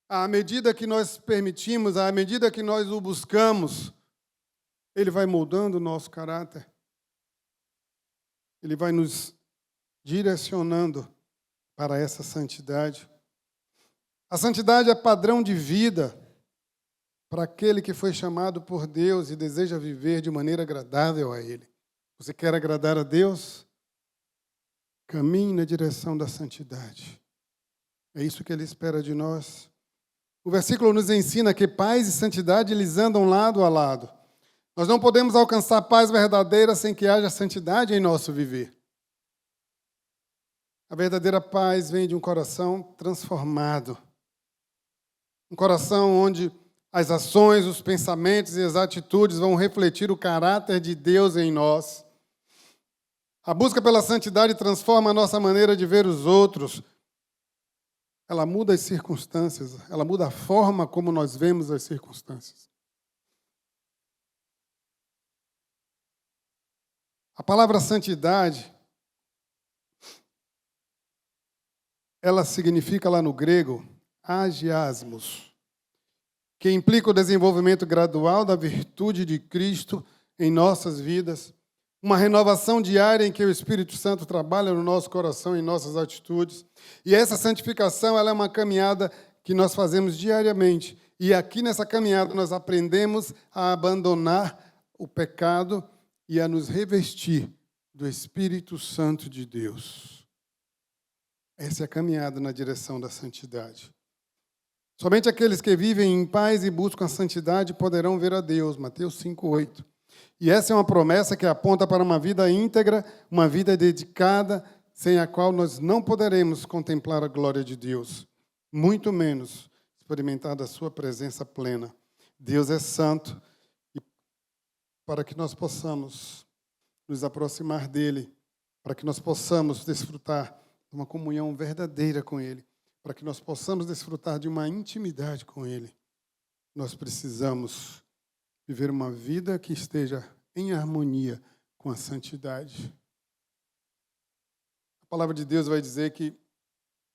F: À medida que nós permitimos, à medida que nós o buscamos, Ele vai moldando o nosso caráter. Ele vai nos direcionando para essa santidade. A santidade é padrão de vida para aquele que foi chamado por Deus e deseja viver de maneira agradável a Ele. Você quer agradar a Deus? Caminhe na direção da santidade. É isso que Ele espera de nós. O versículo nos ensina que paz e santidade eles andam lado a lado. Nós não podemos alcançar paz verdadeira sem que haja santidade em nosso viver. A verdadeira paz vem de um coração transformado. Um coração onde as ações, os pensamentos e as atitudes vão refletir o caráter de Deus em nós. A busca pela santidade transforma a nossa maneira de ver os outros. Ela muda as circunstâncias, ela muda a forma como nós vemos as circunstâncias. A palavra santidade, ela significa lá no grego, agiasmos, que implica o desenvolvimento gradual da virtude de Cristo em nossas vidas, uma renovação diária em que o Espírito Santo trabalha no nosso coração, em nossas atitudes. E essa santificação ela é uma caminhada que nós fazemos diariamente. E aqui nessa caminhada nós aprendemos a abandonar o pecado e a nos revestir do Espírito Santo de Deus. Essa é a caminhada na direção da santidade. Somente aqueles que vivem em paz e buscam a santidade poderão ver a Deus. Mateus 5:8. E essa é uma promessa que aponta para uma vida íntegra, uma vida dedicada, sem a qual nós não poderemos contemplar a glória de Deus, muito menos experimentar da sua presença plena. Deus é santo e para que nós possamos nos aproximar dele, para que nós possamos desfrutar de uma comunhão verdadeira com ele, para que nós possamos desfrutar de uma intimidade com ele, nós precisamos viver uma vida que esteja em harmonia com a santidade. A palavra de Deus vai dizer que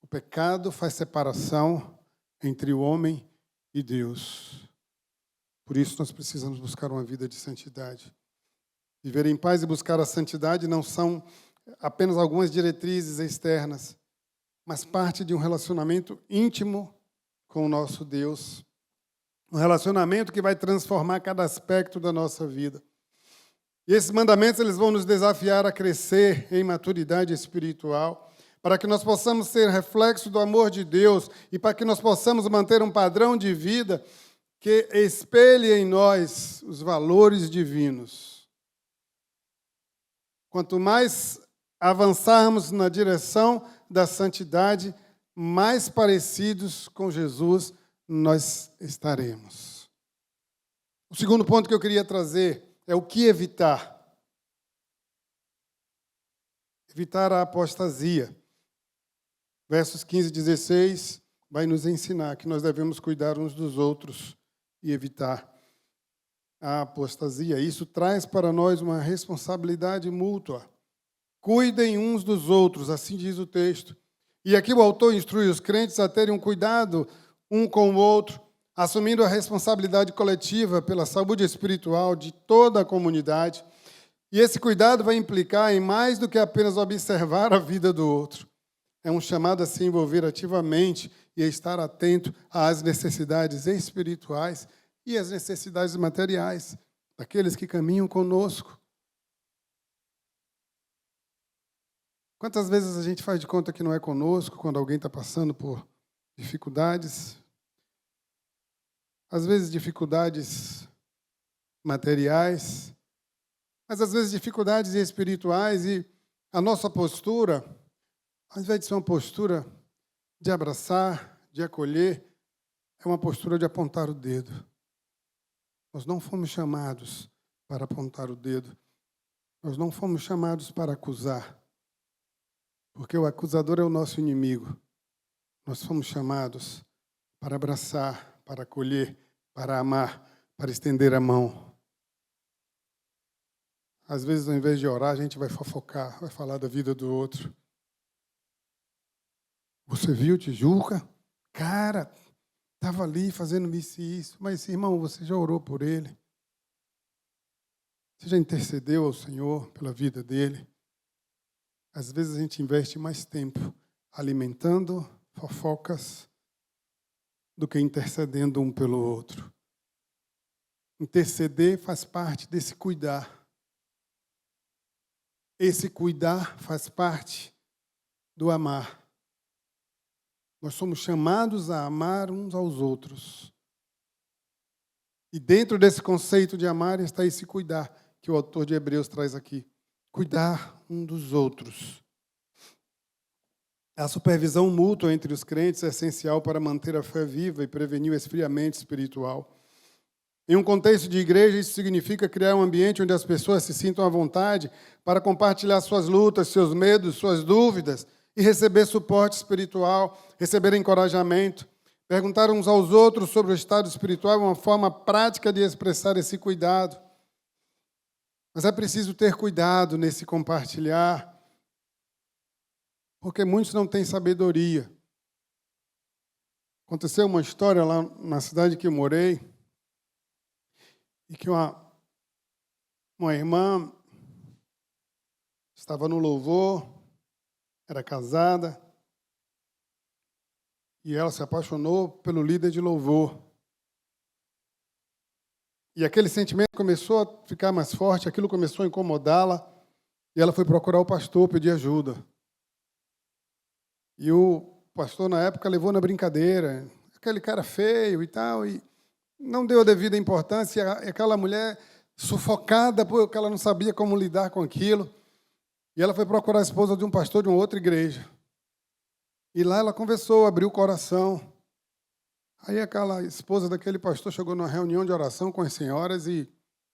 F: o pecado faz separação entre o homem e Deus. Por isso nós precisamos buscar uma vida de santidade. Viver em paz e buscar a santidade não são apenas algumas diretrizes externas, mas parte de um relacionamento íntimo com o nosso Deus. Um relacionamento que vai transformar cada aspecto da nossa vida. E esses mandamentos eles vão nos desafiar a crescer em maturidade espiritual, para que nós possamos ser reflexo do amor de Deus e para que nós possamos manter um padrão de vida que espelhe em nós os valores divinos. Quanto mais avançarmos na direção da santidade, mais parecidos com Jesus nós estaremos. O segundo ponto que eu queria trazer é o que evitar. Evitar a apostasia. Versos 15 e 16 vai nos ensinar que nós devemos cuidar uns dos outros e evitar a apostasia. Isso traz para nós uma responsabilidade mútua. Cuidem uns dos outros, assim diz o texto. E aqui o autor instrui os crentes a terem um cuidado um com o outro, assumindo a responsabilidade coletiva pela saúde espiritual de toda a comunidade. E esse cuidado vai implicar em mais do que apenas observar a vida do outro. É um chamado a se envolver ativamente e a estar atento às necessidades espirituais e às necessidades materiais daqueles que caminham conosco. Quantas vezes a gente faz de conta que não é conosco quando alguém está passando por dificuldades? Às vezes dificuldades materiais, mas às vezes dificuldades espirituais, e a nossa postura, ao invés de ser uma postura de abraçar, de acolher, é uma postura de apontar o dedo. Nós não fomos chamados para apontar o dedo. Nós não fomos chamados para acusar, porque o acusador é o nosso inimigo. Nós fomos chamados para abraçar, para acolher, para amar, para estender a mão. Às vezes, ao invés de orar, a gente vai fofocar, vai falar da vida do outro. Você viu Tijuca? Cara, estava ali fazendo isso e isso. Mas, irmão, você já orou por ele? Você já intercedeu ao Senhor pela vida dele? Às vezes a gente investe mais tempo alimentando fofocas do que intercedendo um pelo outro. Interceder faz parte desse cuidar. Esse cuidar faz parte do amar. Nós somos chamados a amar uns aos outros. E dentro desse conceito de amar está esse cuidar que o autor de Hebreus traz aqui. Cuidar um dos outros. A supervisão mútua entre os crentes é essencial para manter a fé viva e prevenir o esfriamento espiritual. Em um contexto de igreja, isso significa criar um ambiente onde as pessoas se sintam à vontade para compartilhar suas lutas, seus medos, suas dúvidas e receber suporte espiritual, receber encorajamento. Perguntar uns aos outros sobre o estado espiritual é uma forma prática de expressar esse cuidado. Mas é preciso ter cuidado nesse compartilhar, porque muitos não têm sabedoria. Aconteceu uma história lá na cidade que eu morei, e que uma irmã estava no louvor, era casada, e ela se apaixonou pelo líder de louvor. E aquele sentimento começou a ficar mais forte, aquilo começou a incomodá-la, e ela foi procurar o pastor, pedir ajuda. E o pastor, na época, levou na brincadeira, aquele cara feio e tal, e não deu a devida importância, e aquela mulher sufocada, porque ela não sabia como lidar com aquilo. E ela foi procurar a esposa de um pastor de uma outra igreja. E lá ela conversou, abriu o coração. Aí aquela esposa daquele pastor chegou numa reunião de oração com as senhoras e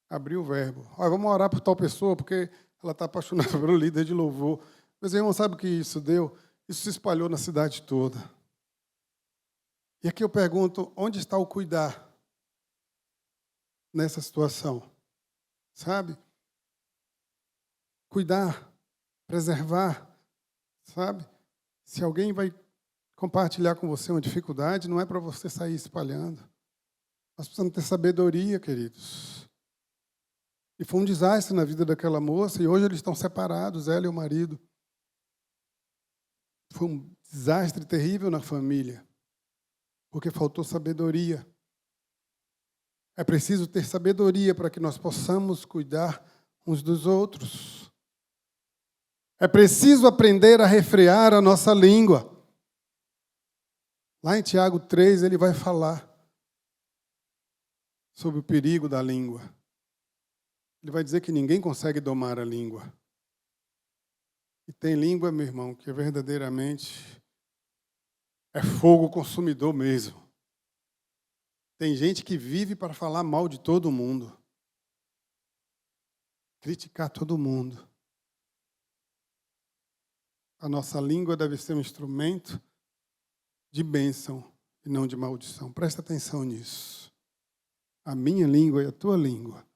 F: abriu o verbo. Olha, vamos orar por tal pessoa, porque ela está apaixonada pelo líder de louvor. Meus irmãos, sabe o que isso deu? Isso se espalhou na cidade toda. E aqui eu pergunto, onde está o cuidar nessa situação, sabe? Cuidar, preservar, sabe? Se alguém vai compartilhar com você uma dificuldade, não é para você sair espalhando. Nós precisamos ter sabedoria, queridos. E foi um desastre na vida daquela moça, e hoje eles estão separados, ela e o marido. Foi um desastre terrível na família, porque faltou sabedoria. É preciso ter sabedoria para que nós possamos cuidar uns dos outros. É preciso aprender a refrear a nossa língua. Lá em Tiago 3, ele vai falar sobre o perigo da língua. Ele vai dizer que ninguém consegue domar a língua. E tem língua, meu irmão, que verdadeiramente é fogo consumidor mesmo. Tem gente que vive para falar mal de todo mundo. Criticar todo mundo. A nossa língua deve ser um instrumento de bênção e não de maldição. Presta atenção nisso. A minha língua e a tua língua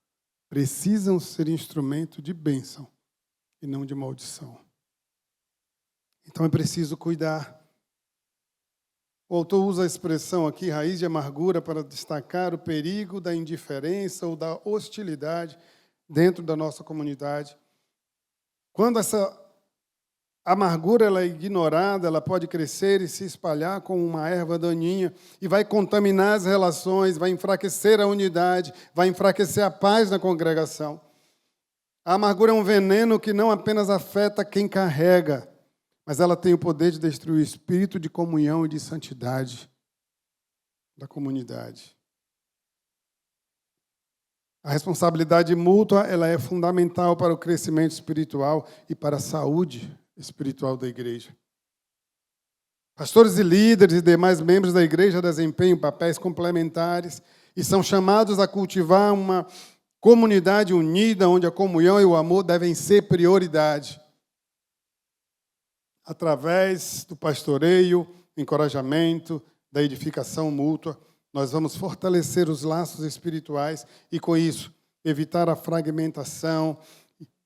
F: precisam ser instrumento de bênção e não de maldição. Então é preciso cuidar. O autor usa a expressão aqui, raiz de amargura, para destacar o perigo da indiferença ou da hostilidade dentro da nossa comunidade. Quando essa amargura ela é ignorada, ela pode crescer e se espalhar como uma erva daninha e vai contaminar as relações, vai enfraquecer a unidade, vai enfraquecer a paz na congregação. A amargura é um veneno que não apenas afeta quem carrega, mas ela tem o poder de destruir o espírito de comunhão e de santidade da comunidade. A responsabilidade mútua ela é fundamental para o crescimento espiritual e para a saúde espiritual da igreja. Pastores e líderes e demais membros da igreja desempenham papéis complementares e são chamados a cultivar uma comunidade unida, onde a comunhão e o amor devem ser prioridade. Através do pastoreio, encorajamento, da edificação mútua, nós vamos fortalecer os laços espirituais e, com isso, evitar a fragmentação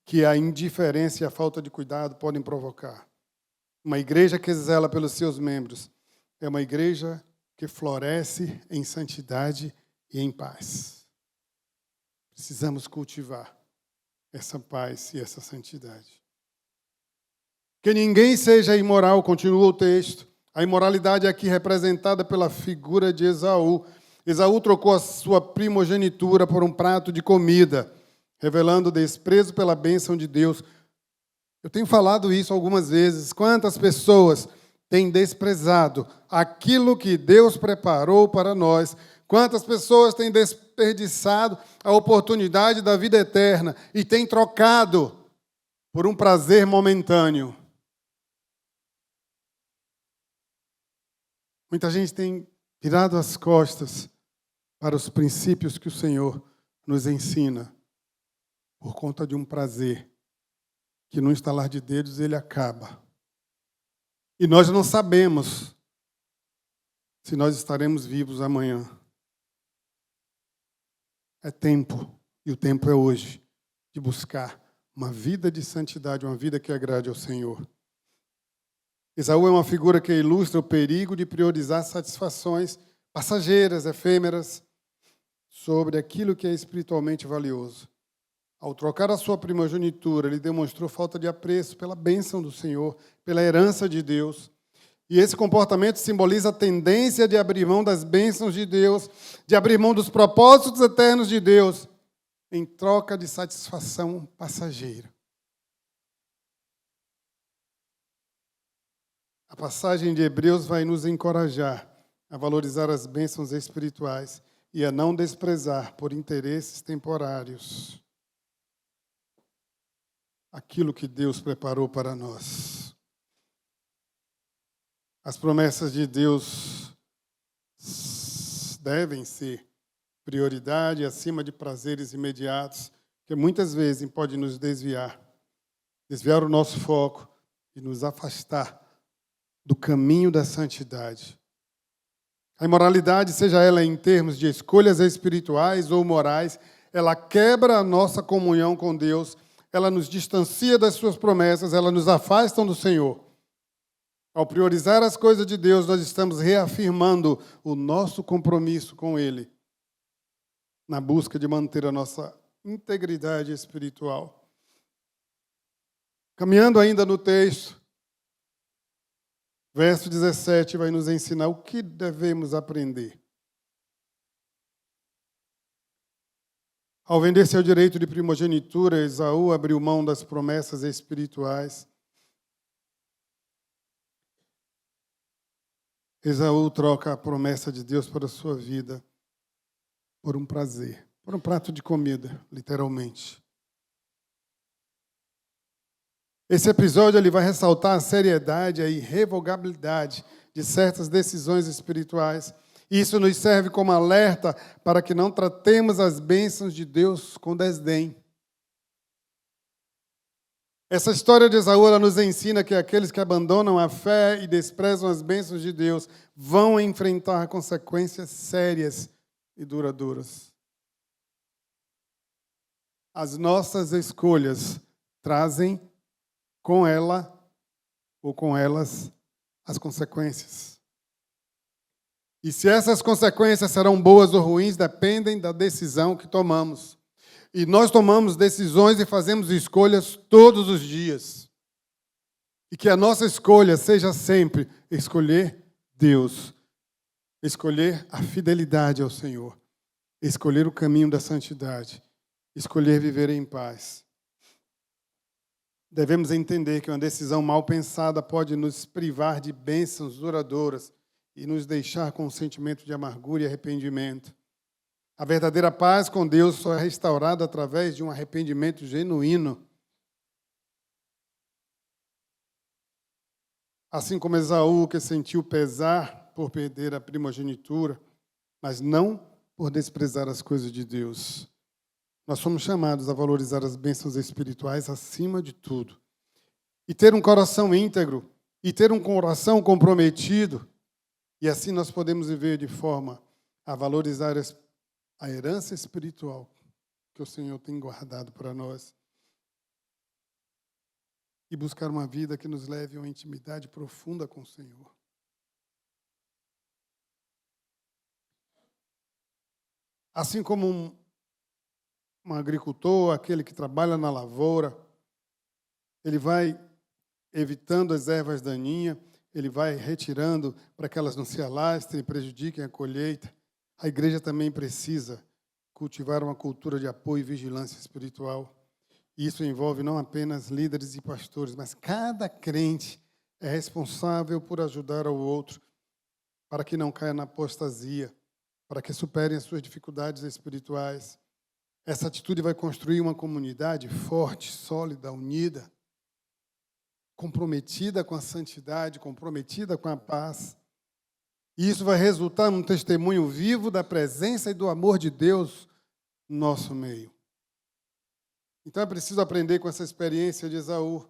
F: que a indiferença e a falta de cuidado podem provocar. Uma igreja que zela pelos seus membros é uma igreja que floresce em santidade e em paz. Precisamos cultivar essa paz e essa santidade. Que ninguém seja imoral, continua o texto. A imoralidade é aqui representada pela figura de Esaú. Esaú trocou a sua primogenitura por um prato de comida, revelando desprezo pela bênção de Deus. Eu tenho falado isso algumas vezes. Quantas pessoas têm desprezado aquilo que Deus preparou para nós? Quantas pessoas têm desperdiçado a oportunidade da vida eterna e têm trocado por um prazer momentâneo? Muita gente tem virado as costas para os princípios que o Senhor nos ensina por conta de um prazer que, no estalar de dedos, ele acaba. E nós não sabemos se nós estaremos vivos amanhã. É tempo, e o tempo é hoje, de buscar uma vida de santidade, uma vida que agrade ao Senhor. Esaú é uma figura que ilustra o perigo de priorizar satisfações passageiras, efêmeras, sobre aquilo que é espiritualmente valioso. Ao trocar a sua primogenitura, ele demonstrou falta de apreço pela bênção do Senhor, pela herança de Deus. E esse comportamento simboliza a tendência de abrir mão das bênçãos de Deus, de abrir mão dos propósitos eternos de Deus, em troca de satisfação passageira. A passagem de Hebreus vai nos encorajar a valorizar as bênçãos espirituais e a não desprezar por interesses temporários aquilo que Deus preparou para nós. As promessas de Deus devem ser prioridade acima de prazeres imediatos, que muitas vezes podem nos desviar o nosso foco e nos afastar do caminho da santidade. A imoralidade, seja ela em termos de escolhas espirituais ou morais, ela quebra a nossa comunhão com Deus, ela nos distancia das suas promessas, ela nos afasta do Senhor. Ao priorizar as coisas de Deus, nós estamos reafirmando o nosso compromisso com Ele, na busca de manter a nossa integridade espiritual. Caminhando ainda no texto, verso 17 vai nos ensinar o que devemos aprender. Ao vender seu direito de primogenitura, Esaú abriu mão das promessas espirituais. Esaú troca a promessa de Deus para a sua vida por um prazer, por um prato de comida, literalmente. Esse episódio ele vai ressaltar a seriedade e a irrevogabilidade de certas decisões espirituais. Isso nos serve como alerta para que não tratemos as bênçãos de Deus com desdém. Essa história de Esaú ela nos ensina que aqueles que abandonam a fé e desprezam as bênçãos de Deus vão enfrentar consequências sérias e duradouras. As nossas escolhas trazem com ela ou com elas as consequências. E se essas consequências serão boas ou ruins, dependem da decisão que tomamos. E nós tomamos decisões e fazemos escolhas todos os dias. E que a nossa escolha seja sempre escolher Deus, escolher a fidelidade ao Senhor, escolher o caminho da santidade, escolher viver em paz. Devemos entender que uma decisão mal pensada pode nos privar de bênçãos duradouras e nos deixar com um sentimento de amargura e arrependimento. A verdadeira paz com Deus só é restaurada através de um arrependimento genuíno. Assim como Esaú, que sentiu pesar por perder a primogenitura, mas não por desprezar as coisas de Deus. Nós somos chamados a valorizar as bênçãos espirituais acima de tudo. E ter um coração íntegro, e ter um coração comprometido. E assim nós podemos viver de forma a valorizar a herança espiritual que o Senhor tem guardado para nós. E buscar uma vida que nos leve a uma intimidade profunda com o Senhor. Assim como um agricultor, aquele que trabalha na lavoura, ele vai evitando as ervas daninhas, ele vai retirando para que elas não se alastrem e prejudiquem a colheita. A igreja também precisa cultivar uma cultura de apoio e vigilância espiritual. Isso envolve não apenas líderes e pastores, mas cada crente é responsável por ajudar ao outro para que não caia na apostasia, para que superem as suas dificuldades espirituais. Essa atitude vai construir uma comunidade forte, sólida, unida, comprometida com a santidade, comprometida com a paz. E isso vai resultar num testemunho vivo da presença e do amor de Deus no nosso meio. Então é preciso aprender com essa experiência de Esaú,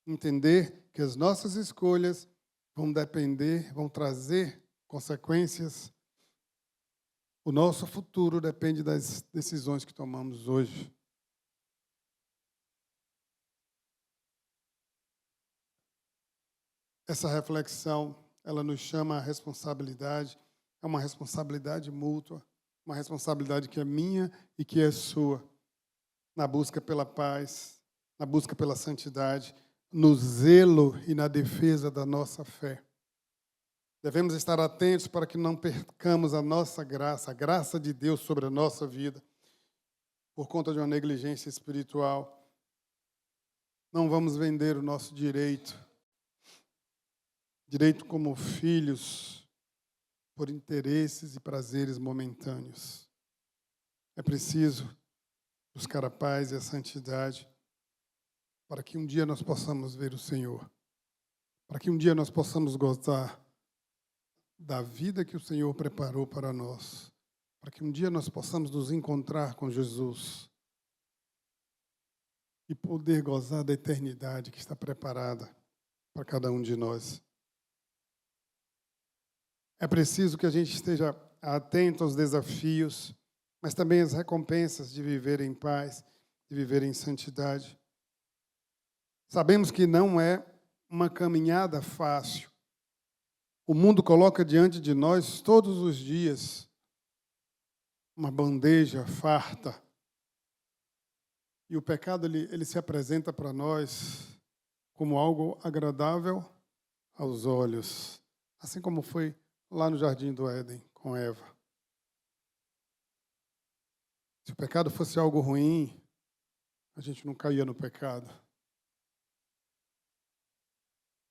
F: entender que as nossas escolhas vão depender, vão trazer consequências. O nosso futuro depende das decisões que tomamos hoje. Essa reflexão, ela nos chama a responsabilidade, é uma responsabilidade mútua, uma responsabilidade que é minha e que é sua, na busca pela paz, na busca pela santidade, no zelo e na defesa da nossa fé. Devemos estar atentos para que não percamos a nossa graça, a graça de Deus sobre a nossa vida, por conta de uma negligência espiritual. Não vamos vender o nosso direito como filhos, por interesses e prazeres momentâneos. É preciso buscar a paz e a santidade para que um dia nós possamos ver o Senhor, para que um dia nós possamos gozar da vida que o Senhor preparou para nós, para que um dia nós possamos nos encontrar com Jesus e poder gozar da eternidade que está preparada para cada um de nós. É preciso que a gente esteja atento aos desafios, mas também às recompensas de viver em paz, de viver em santidade. Sabemos que não é uma caminhada fácil. O mundo coloca diante de nós todos os dias uma bandeja farta. E o pecado ele se apresenta para nós como algo agradável aos olhos, assim como foi lá no Jardim do Éden com Eva. Se o pecado fosse algo ruim, a gente não caía no pecado.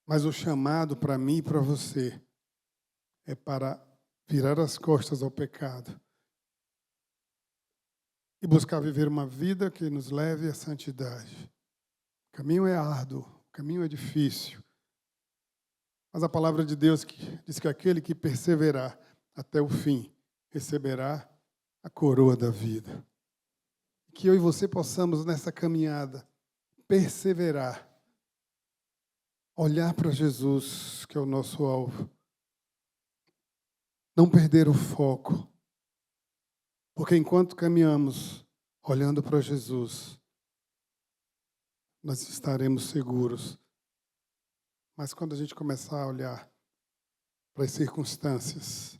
F: Mas o chamado para mim e para você é para virar as costas ao pecado e buscar viver uma vida que nos leve à santidade. O caminho é árduo, o caminho é difícil. Mas a palavra de Deus diz que aquele que perseverar até o fim receberá a coroa da vida. Que eu e você possamos nessa caminhada perseverar, olhar para Jesus, que é o nosso alvo, não perder o foco, porque enquanto caminhamos olhando para Jesus, nós estaremos seguros. Mas quando a gente começar a olhar para as circunstâncias,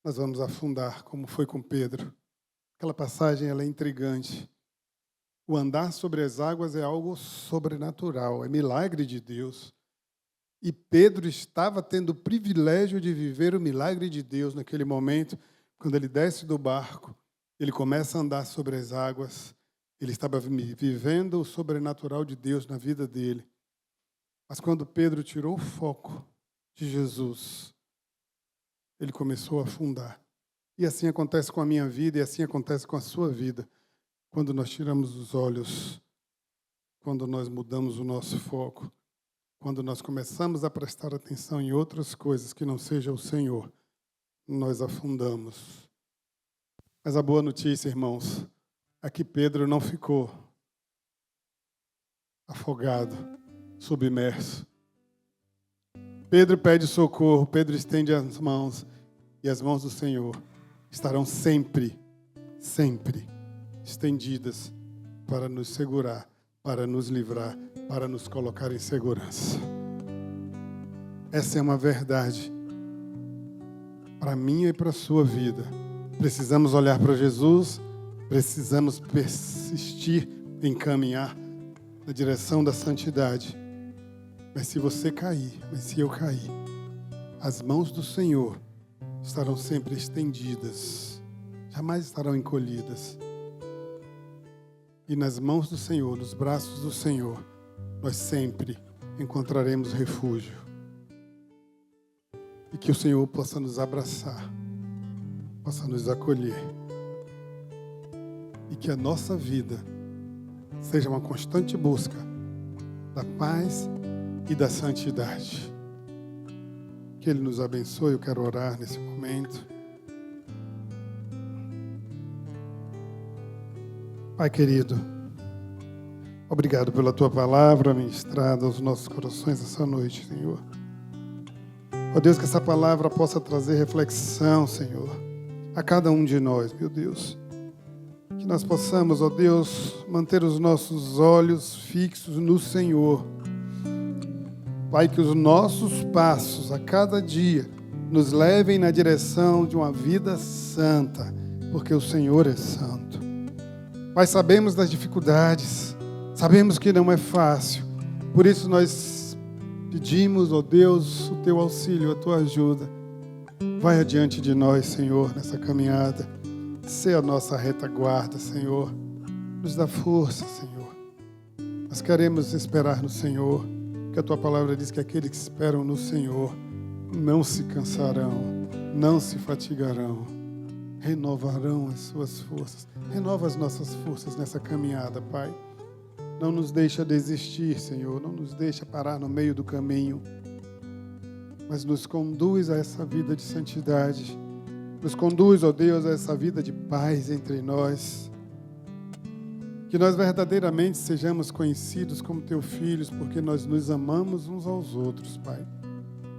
F: nós vamos afundar, como foi com Pedro. Aquela passagem ela é intrigante. O andar sobre as águas é algo sobrenatural, é milagre de Deus. E Pedro estava tendo o privilégio de viver o milagre de Deus naquele momento, quando ele desce do barco, ele começa a andar sobre as águas, ele estava vivendo o sobrenatural de Deus na vida dele. Mas quando Pedro tirou o foco de Jesus, ele começou a afundar. E assim acontece com a minha vida e assim acontece com a sua vida. Quando nós tiramos os olhos, quando nós mudamos o nosso foco, quando nós começamos a prestar atenção em outras coisas que não seja o Senhor, nós afundamos. Mas a boa notícia, irmãos, é que Pedro não ficou afogado, submerso. Pedro pede socorro, Pedro estende as mãos, e as mãos do Senhor estarão sempre, sempre estendidas para nos segurar, para nos livrar, para nos colocar em segurança. Essa é uma verdade para mim e para a sua vida. Precisamos olhar para Jesus, precisamos persistir em caminhar na direção da santidade. Mas se você cair, mas se eu cair, as mãos do Senhor estarão sempre estendidas, jamais estarão encolhidas. E nas mãos do Senhor, nos braços do Senhor, nós sempre encontraremos refúgio. E que o Senhor possa nos abraçar, possa nos acolher. E que a nossa vida seja uma constante busca da paz e da santidade. Que Ele nos abençoe. Eu quero orar nesse momento. Pai querido, obrigado pela Tua palavra ministrada aos nossos corações essa noite, Senhor. Ó Deus, que essa palavra possa trazer reflexão, Senhor, a cada um de nós, meu Deus. Que nós possamos, ó Deus, manter os nossos olhos fixos no Senhor. Pai, que os nossos passos a cada dia nos levem na direção de uma vida santa, porque o Senhor é santo. Pai, sabemos das dificuldades, sabemos que não é fácil, por isso nós pedimos, ó Deus, o Teu auxílio, a Tua ajuda. Vai adiante de nós, Senhor, nessa caminhada. Sê a nossa retaguarda, Senhor. Nos dá força, Senhor. Nós queremos esperar no Senhor, que a Tua palavra diz que aqueles que esperam no Senhor não se cansarão, não se fatigarão, renovarão as suas forças. Renova as nossas forças nessa caminhada, Pai. Não nos deixa desistir, Senhor, não nos deixa parar no meio do caminho, mas nos conduz a essa vida de santidade. Nos conduz, ó Deus, a essa vida de paz entre nós. Que nós verdadeiramente sejamos conhecidos como Teus filhos, porque nós nos amamos uns aos outros, Pai.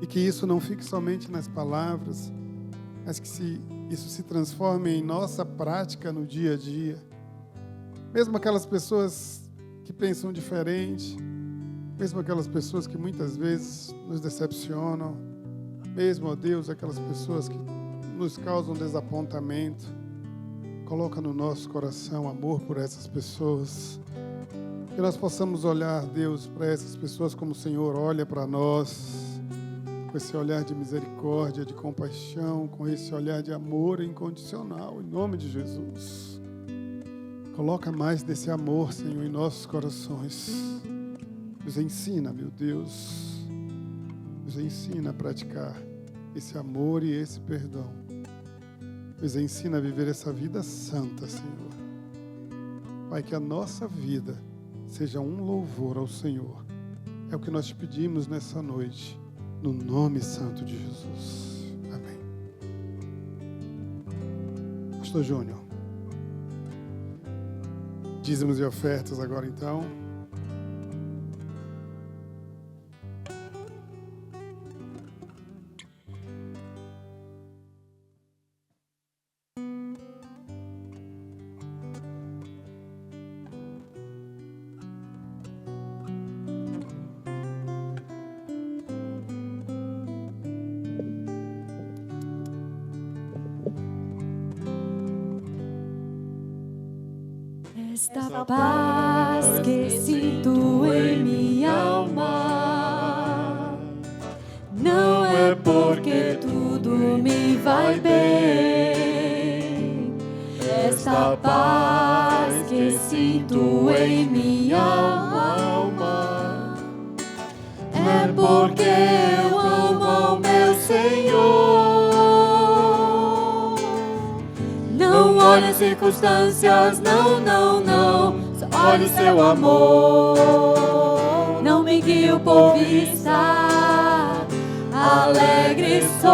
F: E que isso não fique somente nas palavras, mas que isso se transforme em nossa prática no dia a dia. Mesmo aquelas pessoas que pensam diferente, mesmo aquelas pessoas que muitas vezes nos decepcionam, mesmo, ó Deus, aquelas pessoas que nos causam desapontamento, coloca no nosso coração amor por essas pessoas. Que nós possamos olhar, Deus, para essas pessoas como o Senhor olha para nós, com esse olhar de misericórdia, de compaixão, com esse olhar de amor incondicional, em nome de Jesus. Coloca mais desse amor, Senhor, em nossos corações. Nos ensina, meu Deus, nos ensina a praticar esse amor e esse perdão. Nos ensina a viver essa vida santa, Senhor. Pai, que a nossa vida seja um louvor ao Senhor. É o que nós te pedimos nessa noite. No nome santo de Jesus. Amém. Pastor Júnior. Dízimos e ofertas agora então.
B: Esta paz que sinto em minha alma não é porque tudo me vai bem. Esta paz que sinto em minha alma é porque eu amo ao meu Senhor. Não olhe as circunstâncias, não, não, não. Só olhe o seu amor. Não me guio por vista, alegre sou.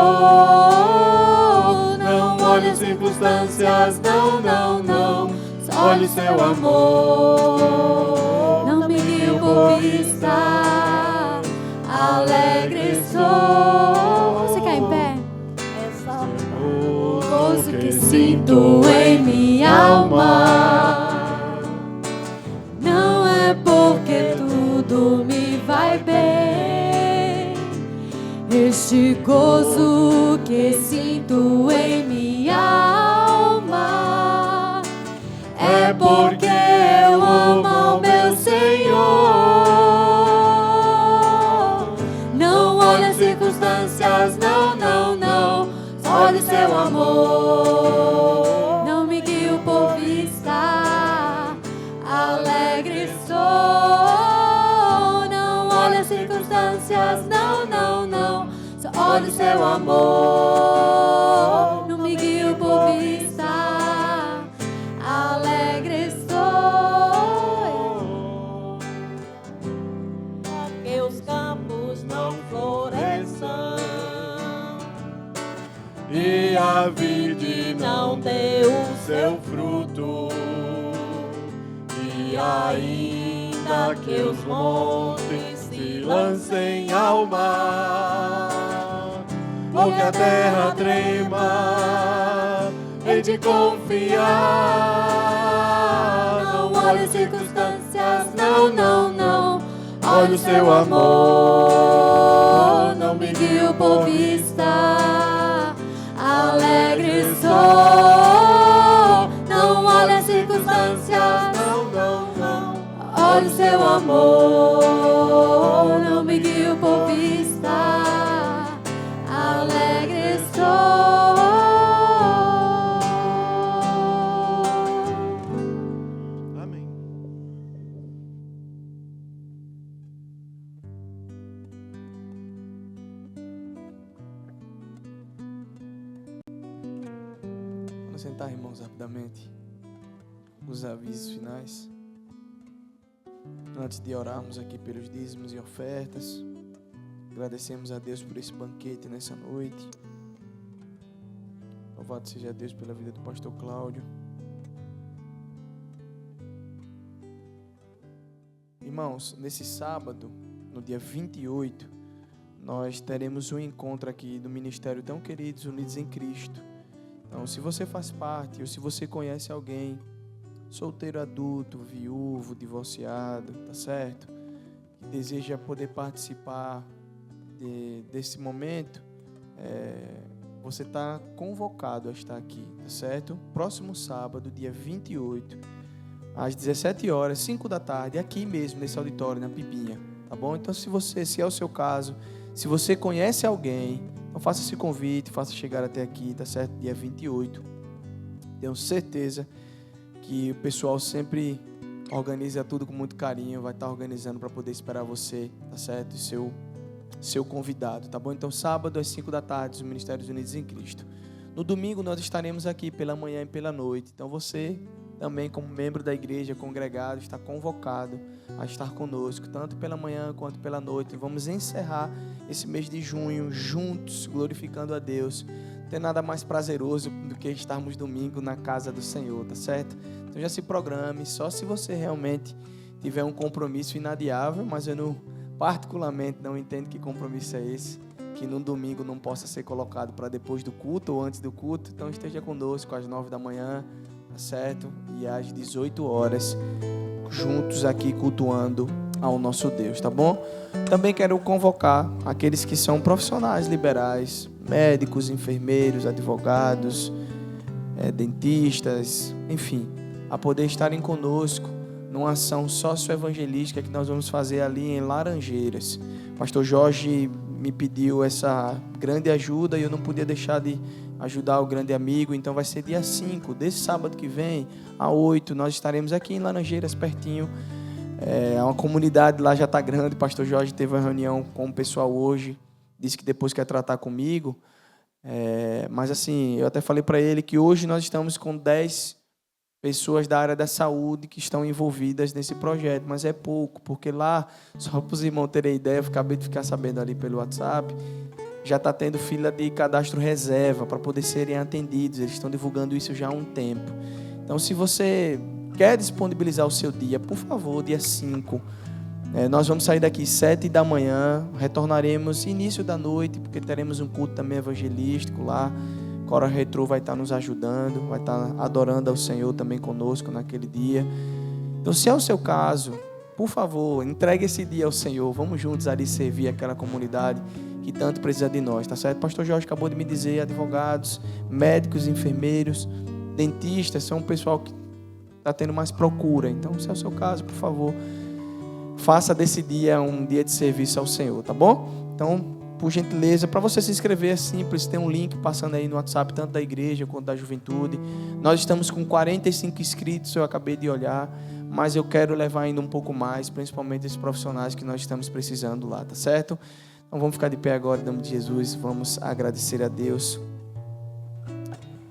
B: Não olhe as circunstâncias, não, não, não. Só olhe o seu amor. Não me guio por vista, alegre sou.
C: Você cai em pé?
B: Gozo que sinto em minha alma não é porque tudo me vai bem. Este gozo que sinto em minha alma é porque eu amo ao meu Senhor. Não olhe as circunstâncias, não, não, não. Olhe o seu amor. Não me guio por vista, alegre sou. Não olhe as circunstâncias, não, não, não. Só olhe o seu amor. Não me guio por vista, alegre sou.
G: Que os campos não floresçam
B: E a vide não dê o seu fruto, e ainda que os montes se lancem ao mar, porque a terra trema, hei de confiar. Não olhe as circunstâncias, não, não, não. Olhe o seu amor, não me guio por vista, alegre sou. Não olhe as circunstâncias, não, não, não. Olhe o seu amor, não me guio por vista, alegre sou.
A: Amém. Vamos sentar, irmãos, rapidamente. Os avisos finais. Antes de orarmos aqui pelos dízimos e ofertas, agradecemos a Deus por esse banquete nessa noite. Louvado seja Deus pela vida do pastor Cláudio. Irmãos, nesse sábado, no dia 28, nós teremos um encontro aqui do Ministério Tão Queridos Unidos em Cristo. Então, se você faz parte ou se você conhece alguém, solteiro adulto, viúvo, divorciado, tá certo? Que deseja poder participar desse momento, você está convocado a estar aqui, tá certo? Próximo sábado, dia 28, às 17 horas, 5 da tarde, aqui mesmo, nesse auditório, na Pibinha, tá bom? Então, se é o seu caso, se você conhece alguém, então faça esse convite, faça chegar até aqui, tá certo? Dia 28. Tenho certeza que o pessoal sempre organiza tudo com muito carinho, vai estar organizando para poder esperar você, tá certo? E seu convidado, tá bom? Então, sábado às 5 da tarde, os Ministérios Unidos em Cristo. No domingo, nós estaremos aqui pela manhã e pela noite. Então, você também, como membro da igreja, congregado, está convocado a estar conosco, tanto pela manhã quanto pela noite. Vamos encerrar esse mês de junho juntos, glorificando a Deus. Não tem nada mais prazeroso do que estarmos domingo na casa do Senhor, tá certo? Então já se programe, só se você realmente tiver um compromisso inadiável, mas eu particularmente não entendo que compromisso é esse, que no domingo não possa ser colocado para depois do culto ou antes do culto. Então esteja conosco às 9 da manhã, tá certo? E às 18 horas, juntos aqui cultuando ao nosso Deus, tá bom? Também quero convocar aqueles que são profissionais liberais, médicos, enfermeiros, advogados, dentistas, enfim, a poder estarem conosco numa ação socioevangelística que nós vamos fazer ali em Laranjeiras. O pastor Jorge me pediu essa grande ajuda e eu não podia deixar de ajudar o grande amigo. Então vai ser dia 5, desse sábado que vem, a 8, nós estaremos aqui em Laranjeiras, pertinho. Uma comunidade lá já está grande. O pastor Jorge teve uma reunião com o pessoal hoje, disse que depois quer tratar comigo. Mas assim, eu até falei para ele que hoje nós estamos com 10 pessoas da área da saúde que estão envolvidas nesse projeto, mas é pouco, porque lá, só para os irmãos terem ideia, eu acabei de ficar sabendo ali pelo WhatsApp, já está tendo fila de cadastro reserva para poder serem atendidos. Eles estão divulgando isso já há um tempo. Então, se você quer disponibilizar o seu dia, por favor, dia 5, nós vamos sair daqui 7 da manhã, retornaremos início da noite, porque teremos um culto também evangelístico lá. Cora Retro vai estar nos ajudando, vai estar adorando ao Senhor também conosco naquele dia. Então, se é o seu caso, por favor, entregue esse dia ao Senhor. Vamos juntos ali servir aquela comunidade que tanto precisa de nós, tá certo? O pastor Jorge acabou de me dizer, advogados, médicos, enfermeiros, dentistas, são um pessoal que está tendo mais procura. Então, se é o seu caso, por favor, faça desse dia um dia de serviço ao Senhor, tá bom? Então, por gentileza, para você se inscrever é simples, tem um link passando aí no WhatsApp, tanto da igreja quanto da juventude. Nós estamos com 45 inscritos, eu acabei de olhar, mas eu quero levar ainda um pouco mais, principalmente esses profissionais que nós estamos precisando lá, tá certo? Então vamos ficar de pé agora, em nome de Jesus, vamos agradecer a Deus.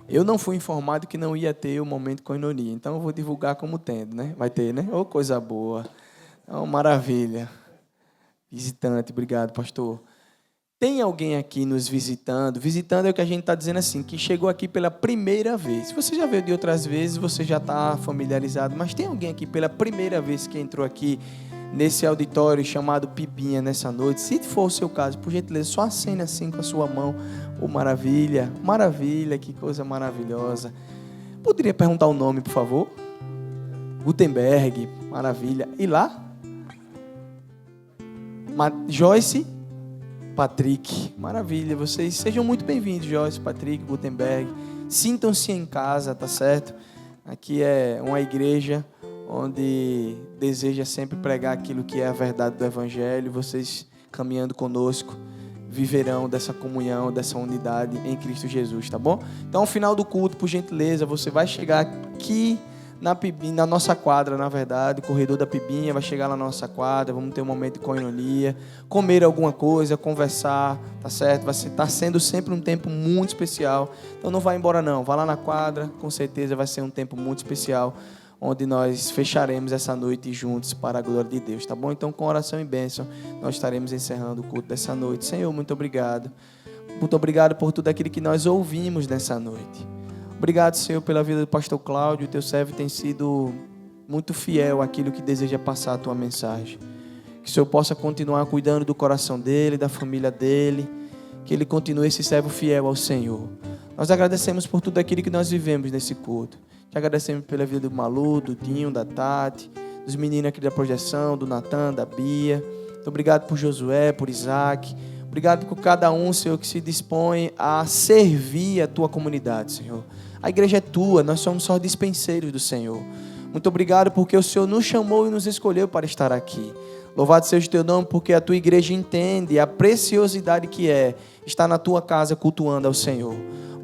A: Eu não fui informado que não ia ter o momento coinonia, então eu vou divulgar como tendo, né? Vai ter, né? Ô, coisa boa. Oh, maravilha. Visitante, obrigado, pastor. Tem alguém aqui nos visitando? Visitando é o que a gente está dizendo assim, que chegou aqui pela primeira vez. Se você já veio de outras vezes, você já está familiarizado. Mas tem alguém aqui pela primeira vez que entrou aqui nesse auditório chamado Pibinha nessa noite? Se for o seu caso, por gentileza, só acene assim com a sua mão. Oh, maravilha, maravilha, que coisa maravilhosa. Poderia perguntar o nome, por favor? Gutenberg, maravilha. E lá? Joyce? Patrick, maravilha, vocês sejam muito bem-vindos, Joyce, Patrick, Gutenberg, sintam-se em casa, tá certo? Aqui é uma igreja onde deseja sempre pregar aquilo que é a verdade do Evangelho. Vocês caminhando conosco viverão dessa comunhão, dessa unidade em Cristo Jesus, tá bom? Então, ao final do culto, por gentileza, você vai chegar aqui na Pibinha, na nossa quadra, na verdade, corredor da Pibinha, vai chegar lá na nossa quadra, vamos ter um momento de coinonia, comer alguma coisa, conversar, tá certo? Vai estar sendo sempre um tempo muito especial. Então não vai embora não, vá lá na quadra, com certeza vai ser um tempo muito especial, onde nós fecharemos essa noite juntos para a glória de Deus, tá bom? Então, com oração e bênção, nós estaremos encerrando o culto dessa noite. Senhor, muito obrigado. Muito obrigado por tudo aquilo que nós ouvimos nessa noite. Obrigado, Senhor, pela vida do pastor Cláudio. O teu servo tem sido muito fiel àquilo que deseja passar a tua mensagem. Que o Senhor possa continuar cuidando do coração dele, da família dele. Que ele continue esse servo fiel ao Senhor. Nós agradecemos por tudo aquilo que nós vivemos nesse culto. Te agradecemos pela vida do Malu, do Dinho, da Tati, dos meninos aqui da projeção, do Natan, da Bia. Muito obrigado por Josué, por Isaac. Obrigado por cada um, Senhor, que se dispõe a servir a tua comunidade, Senhor. A igreja é tua, nós somos só dispenseiros do Senhor. Muito obrigado porque o Senhor nos chamou e nos escolheu para estar aqui. Louvado seja o teu nome, porque a tua igreja entende a preciosidade que é estar na tua casa cultuando ao Senhor.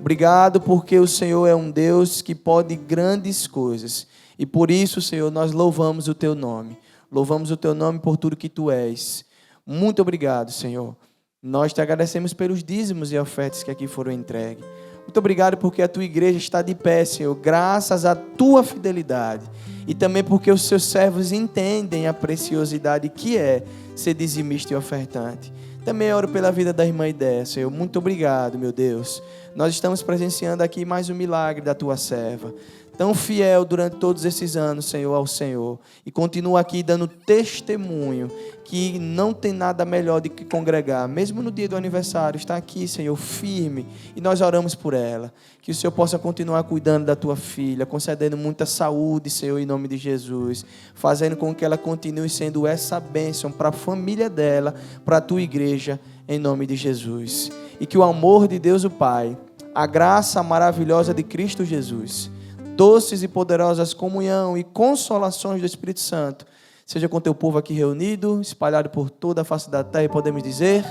A: Obrigado porque o Senhor é um Deus que pode grandes coisas. E por isso, Senhor, nós louvamos o teu nome. Louvamos o teu nome por tudo que tu és. Muito obrigado, Senhor. Nós te agradecemos pelos dízimos e ofertas que aqui foram entregues. Muito obrigado porque a tua igreja está de pé, Senhor, graças à tua fidelidade. E também porque os seus servos entendem a preciosidade que é ser dizimista e ofertante. Também oro pela vida da irmã Ideia, Senhor. Muito obrigado, meu Deus. Nós estamos presenciando aqui mais um milagre da tua serva. Tão fiel durante todos esses anos, Senhor, ao Senhor. E continua aqui dando testemunho que não tem nada melhor do que congregar. Mesmo no dia do aniversário, está aqui, Senhor, firme. E nós oramos por ela. Que o Senhor possa continuar cuidando da tua filha, concedendo muita saúde, Senhor, em nome de Jesus. Fazendo com que ela continue sendo essa bênção para a família dela, para a tua igreja, em nome de Jesus. E que o amor de Deus o Pai, a graça maravilhosa de Cristo Jesus, doces e poderosas comunhão e consolações do Espírito Santo, seja com teu povo aqui reunido, espalhado por toda a face da terra, e podemos dizer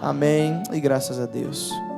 A: amém e graças a Deus.